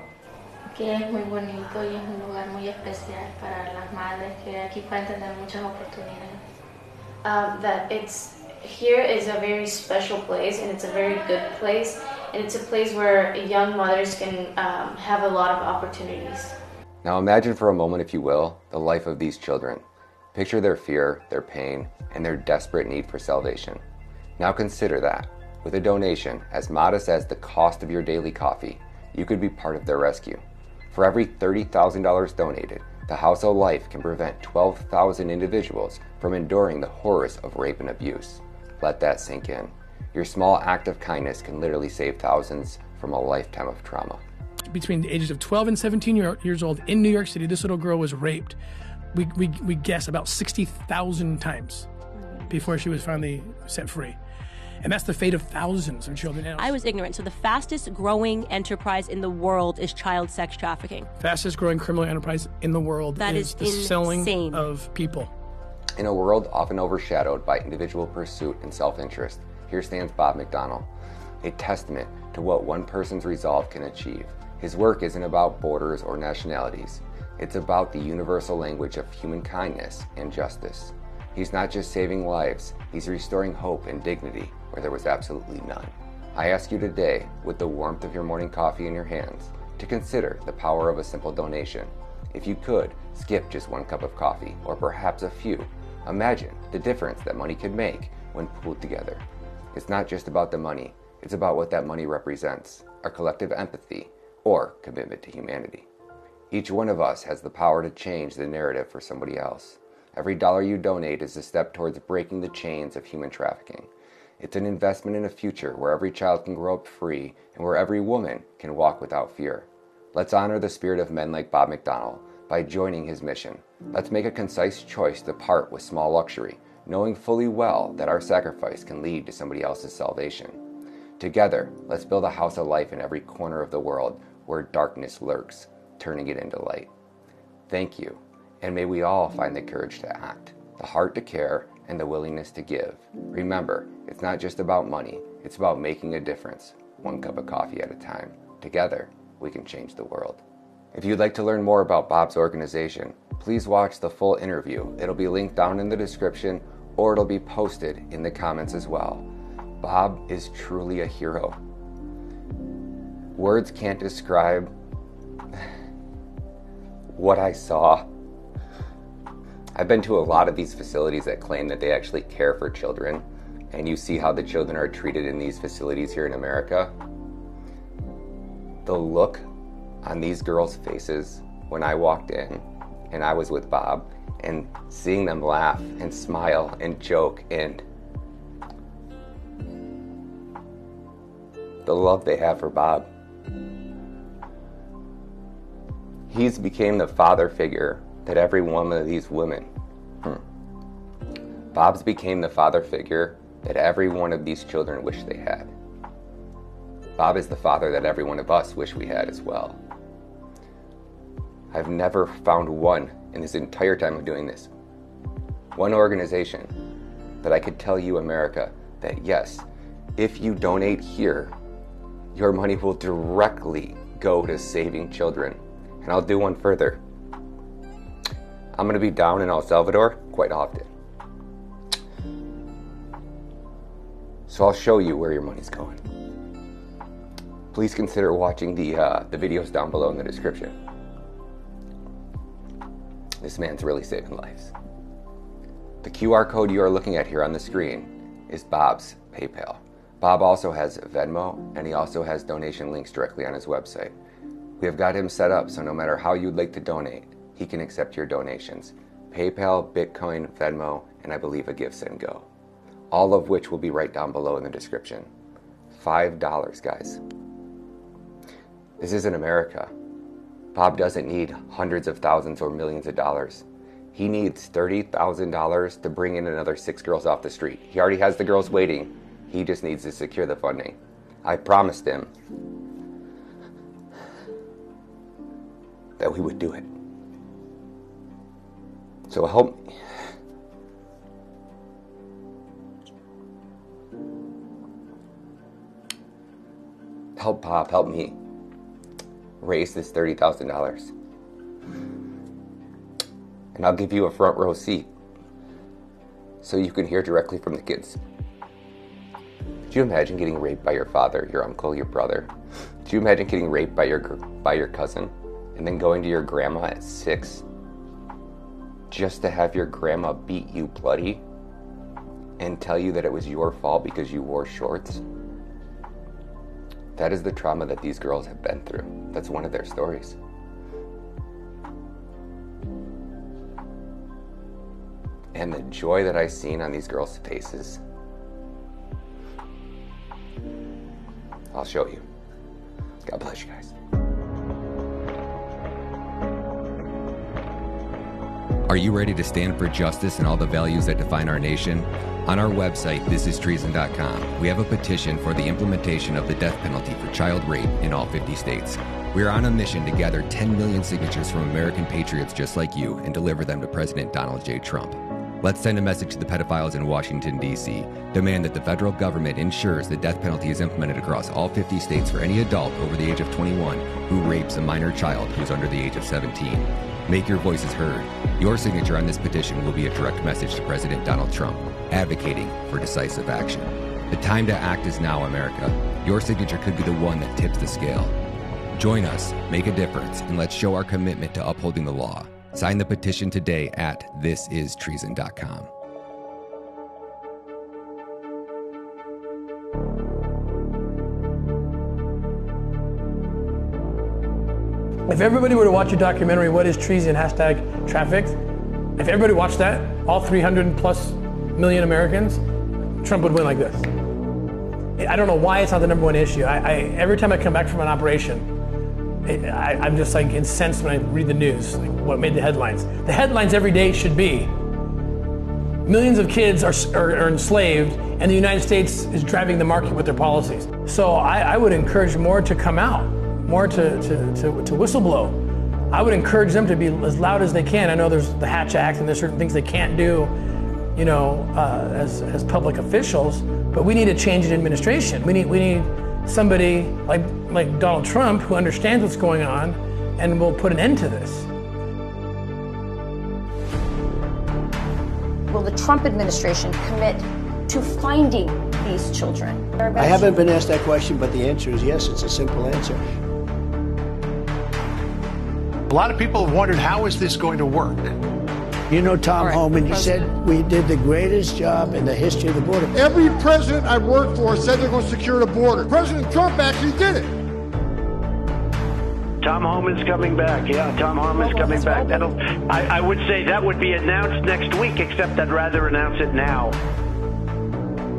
Que es muy bonito y es un lugar muy especial para las madres que aquí pueden tener muchas oportunidades. That it's here is a very special place, and it's a very good place, and it's a place where young mothers can have a lot of opportunities. Now imagine for a moment, if you will, the life of these children. Picture their fear, their pain, and their desperate need for salvation. Now consider that, with a donation as modest as the cost of your daily coffee, you could be part of their rescue. For every $30,000 donated, the House of Life can prevent 12,000 individuals from enduring the horrors of rape and abuse. Let that sink in. Your small act of kindness can literally save thousands from a lifetime of trauma. Between the ages of 12 and 17 years old in New York City, this little girl was raped. We guess about 60,000 times before she was finally set free. And that's the fate of thousands of children. I was ignorant. So the fastest growing enterprise in the world is child sex trafficking. Fastest growing criminal enterprise in the world is the selling of people. In a world often overshadowed by individual pursuit and self-interest, here stands Bob McDonnell, a testament to what one person's resolve can achieve. His work isn't about borders or nationalities. It's about the universal language of human kindness and justice. He's not just saving lives, he's restoring hope and dignity where there was absolutely none. I ask you today, with the warmth of your morning coffee in your hands, to consider the power of a simple donation. If you could, skip just one cup of coffee, or perhaps a few. Imagine the difference that money could make when pooled together. It's not just about the money, it's about what that money represents, our collective empathy, or commitment to humanity. Each one of us has the power to change the narrative for somebody else. Every dollar you donate is a step towards breaking the chains of human trafficking. It's an investment in a future where every child can grow up free and where every woman can walk without fear. Let's honor the spirit of men like Bob McDonnell by joining his mission. Let's make a concise choice to part with small luxury, knowing fully well that our sacrifice can lead to somebody else's salvation. Together, let's build a house of life in every corner of the world where darkness lurks, turning it into light. Thank you, and may we all find the courage to act, the heart to care, and the willingness to give. Remember, it's not just about money, it's about making a difference, one cup of coffee at a time. Together, we can change the world. If you'd like to learn more about Bob's organization, please watch the full interview. It'll be linked down in the description, or it'll be posted in the comments as well. Bob is truly a hero. Words can't describe what I saw. I've been to a lot of these facilities that claim that they actually care for children, and you see how the children are treated in these facilities here in America. The look on these girls' faces when I walked in and I was with Bob, and seeing them laugh and smile and joke, and the love they have for Bob. He's became the father figure that every one of these women, Bob's became the father figure that every one of these children wish they had. Bob is the father that every one of us wish we had as well. I've never found one in this entire time of doing this, one organization that I could tell you, America, that yes, if you donate here, your money will directly go to saving children. And I'll do one further. I'm going to be down in El Salvador quite often. So I'll show you where your money's going. Please consider watching the videos down below in the description. This man's really saving lives. The QR code you are looking at here on the screen is Bob's PayPal. Bob also has Venmo, and he also has donation links directly on his website. We have got him set up so no matter how you'd like to donate, he can accept your donations. PayPal, Bitcoin, Venmo, and I believe a GiveSendGo. All of which will be right down below in the description. $5, guys. This isn't America. Bob doesn't need hundreds of thousands or millions of dollars. He needs $30,000 to bring in another 6 girls off the street. He already has the girls waiting. He just needs to secure the funding. I promised him that we would do it. So help me. Help Bob, help me raise this $30,000. And I'll give you a front row seat so you can hear directly from the kids. Could you imagine getting raped by your father, your uncle, your brother? Could you imagine getting raped by your cousin and then going to your grandma at 6 just to have your grandma beat you bloody and tell you that it was your fault because you wore shorts? That is the trauma that these girls have been through. That's one of their stories. And the joy that I've seen on these girls' faces, I'll show you. God bless you guys. Are you ready to stand for justice and all the values that define our nation? On our website, thisistreason.com, we have a petition for the implementation of the death penalty for child rape in all 50 states. We are on a mission to gather 10 million signatures from American patriots just like you and deliver them to President Donald J. Trump. Let's send a message to the pedophiles in Washington, D.C. Demand that the federal government ensures the death penalty is implemented across all 50 states for any adult over the age of 21 who rapes a minor child who's under the age of 17. Make your voices heard. Your signature on this petition will be a direct message to President Donald Trump, advocating for decisive action. The time to act is now, America. Your signature could be the one that tips the scale. Join us, make a difference, and let's show our commitment to upholding the law. Sign the petition today at thisistreason.com. If everybody were to watch a documentary, What is Treason? #Trafficked, if everybody watched that, all 300 plus million Americans, Trump would win like this. I don't know why it's not the number one issue. Every time I come back from an operation, I'm just like incensed when I read the news, like what made the headlines. The headlines every day should be, millions of kids are enslaved and the United States is driving the market with their policies. So I would encourage more to come out, more to whistleblow. I would encourage them to be as loud as they can. I know there's the Hatch Act and there's certain things they can't do, as public officials, but we need a change in administration. We need somebody like Donald Trump who understands what's going on and will put an end to this. Will the Trump administration commit to finding these children? I haven't been asked that question, but the answer is yes. It's a simple answer. A lot of people have wondered, how is this going to work? You know Tom Homan, he said we did the greatest job in the history of the border. Every president I worked for said they're going to secure the border. President Trump actually did it. Tom Homan's coming back. Yeah, Tom Homan's coming back. I would say that would be announced next week, except I'd rather announce it now.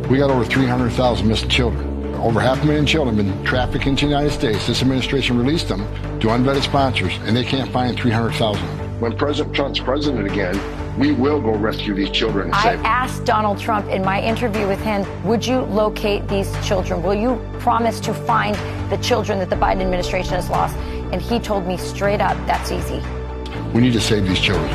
We got over 300,000 missing children. Over 500,000 children have been trafficked into the United States. This administration released them to unvetted sponsors, and they can't find 300,000. When President Trump's president again, we will go rescue these children and save them. I asked Donald Trump in my interview with him, would you locate these children? Will you promise to find the children that the Biden administration has lost? And he told me straight up, that's easy. We need to save these children.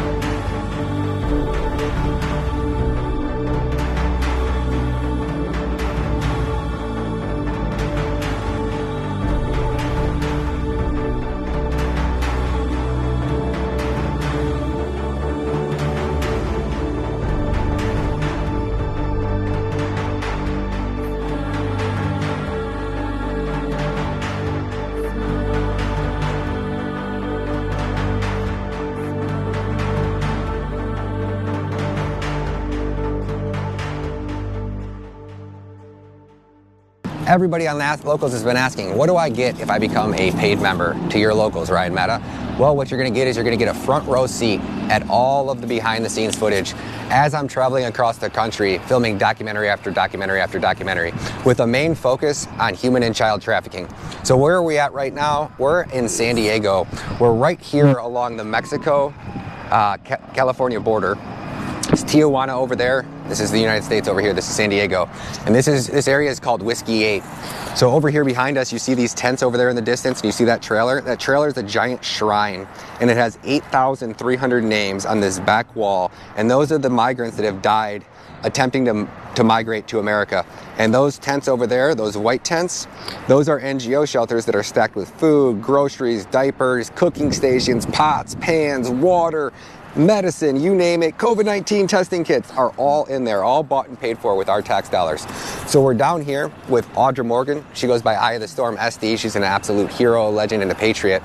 Everybody on Locals has been asking, what do I get if I become a paid member to your Locals, Ryan Meta? Well, what you're going to get is you're going to get a front row seat at all of the behind the scenes footage as I'm traveling across the country, filming documentary after documentary after documentary with a main focus on human and child trafficking. So where are we at right now? We're in San Diego. We're right here along the Mexico-California border. It's Tijuana over there. This is the United States over here. This is San Diego. And this area is called Whiskey 8. So over here behind us, you see these tents over there in the distance, and you see that trailer? That trailer is a giant shrine, and it has 8,300 names on this back wall. And those are the migrants that have died attempting to migrate to America. And those tents over there, those white tents, those are NGO shelters that are stacked with food, groceries, diapers, cooking stations, pots, pans, water, medicine, you name it, COVID-19 testing kits are all in there, all bought and paid for with our tax dollars. So we're down here with Audra Morgan. She goes by Eye of the Storm SD. She's an absolute hero, a legend, and a patriot.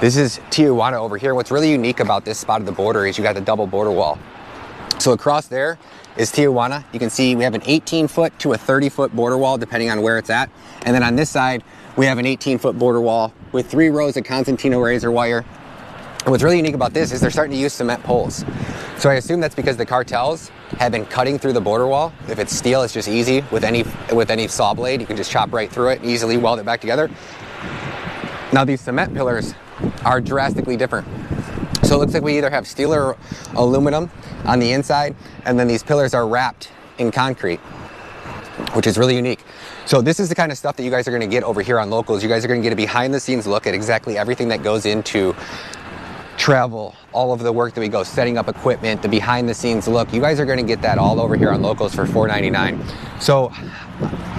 This is Tijuana over here. What's really unique about this spot of the border is you got the double border wall. So across there is Tijuana. You can see we have an 18-foot to a 30-foot border wall, depending on where it's at. And then on this side, we have an 18-foot border wall with 3 rows of Constantino razor wire. And what's really unique about this is they're starting to use cement poles. So I assume that's because the cartels have been cutting through the border wall. If it's steel, it's just easy. With any saw blade, you can just chop right through it and easily weld it back together. Now these cement pillars are drastically different. So it looks like we either have steel or aluminum on the inside, and then these pillars are wrapped in concrete, which is really unique. So this is the kind of stuff that you guys are going to get over here on Locals. You guys are going to get a behind the scenes look at exactly everything that goes into travel, all of the work that we go, setting up equipment, the behind the scenes look. You guys are going to get that all over here on Locals for $4.99. So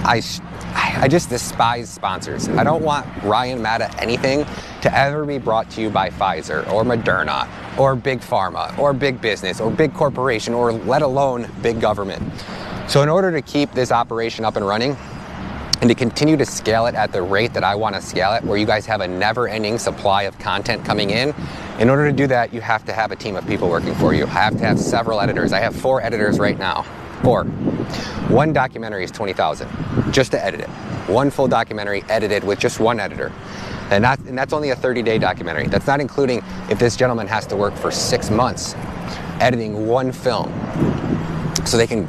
I just despise sponsors. I don't want Ryan mad at anything to ever be brought to you by Pfizer or Moderna or Big Pharma or Big Business or Big Corporation or let alone Big Government. So in order to keep this operation up and running and to continue to scale it at the rate that I want to scale it, where you guys have a never-ending supply of content coming in order to do that, you have to have a team of people working for you. I have to have several editors. I have 4 editors right now. 4. One documentary is $20,000 just to edit it. One full documentary edited with just one editor. And that's only a 30-day documentary. That's not including if this gentleman has to work for 6 months editing one film. So they can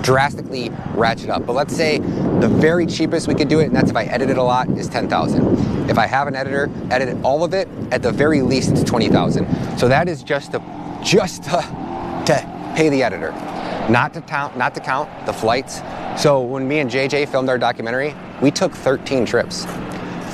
drastically ratchet up. But let's say the very cheapest we could do it, and that's if I edit it a lot, is $10,000. If I have an editor edit all of it, at the very least it's $20,000. So that is just to pay the editor, not to count the flights. So when me and JJ filmed our documentary, we took 13 trips.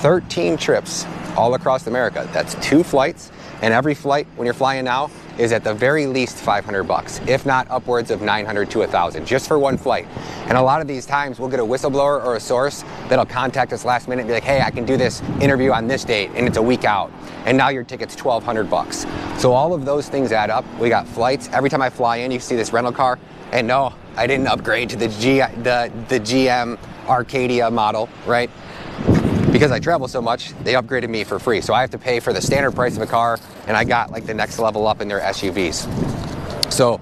13 trips all across America. That's 2 flights, and every flight when you're flying now is at the very least $500, if not upwards of $900 to $1,000, just for one flight. And a lot of these times we'll get a whistleblower or a source that'll contact us last minute and be like, hey, I can do this interview on this date, and it's a week out, and now your ticket's $1,200. So all of those things add up. We got flights. Every time I fly in, you see this rental car, and no, I didn't upgrade to the GM Arcadia model, right? Because I travel so much, they upgraded me for free. So I have to pay for the standard price of a car, and I got like the next level up in their SUVs. So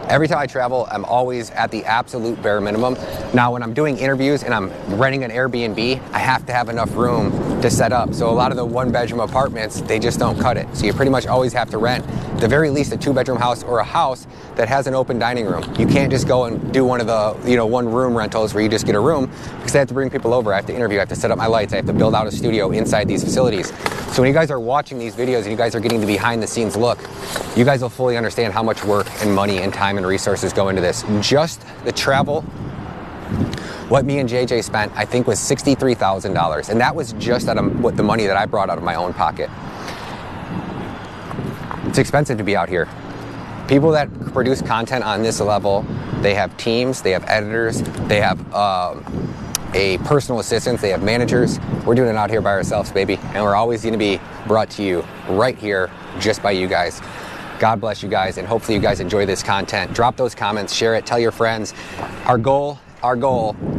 every time I travel, I'm always at the absolute bare minimum. Now, when I'm doing interviews and I'm renting an Airbnb, I have to have enough room to set up. So a lot of the 1-bedroom apartments, they just don't cut it. So you pretty much always have to rent, at the very least, a 2-bedroom house or a house that has an open dining room. You can't just go and do one of the, 1-room rentals where you just get a room, because I have to bring people over, I have to interview, I have to set up my lights, I have to build out a studio inside these facilities. So when you guys are watching these videos and you guys are getting the behind the scenes look, you guys will fully understand how much work and money and time and resources go into this. Just the travel, what me and JJ spent, I think, was $63,000. And that was just out of what the money that I brought out of my own pocket. It's expensive to be out here. People that produce content on this level, they have teams, they have editors, they have a personal assistants, they have managers. We're doing it out here by ourselves, baby. And we're always going to be brought to you right here just by you guys. God bless you guys, and hopefully you guys enjoy this content. Drop those comments, share it, tell your friends. Our goal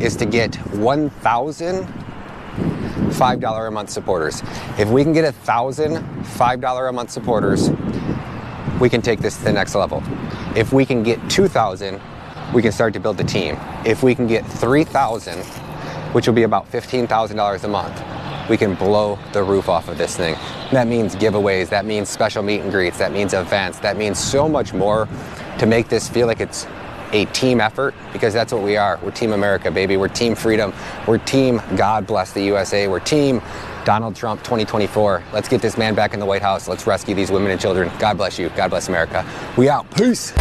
is to get 1,000 $5 a month supporters. If we can get 1,000 $5 a month supporters, we can take this to the next level. If we can get 2,000, we can start to build the team. If we can get 3,000, which will be about $15,000 a month, we can blow the roof off of this thing. That means giveaways, that means special meet and greets, that means events, that means so much more to make this feel like it's a team effort, because that's what we are. We're Team America, baby. We're Team Freedom. We're Team God Bless the USA. We're Team Donald Trump 2024. Let's get this man back in the White House. Let's rescue these women and children. God bless you. God bless America. We out. Peace.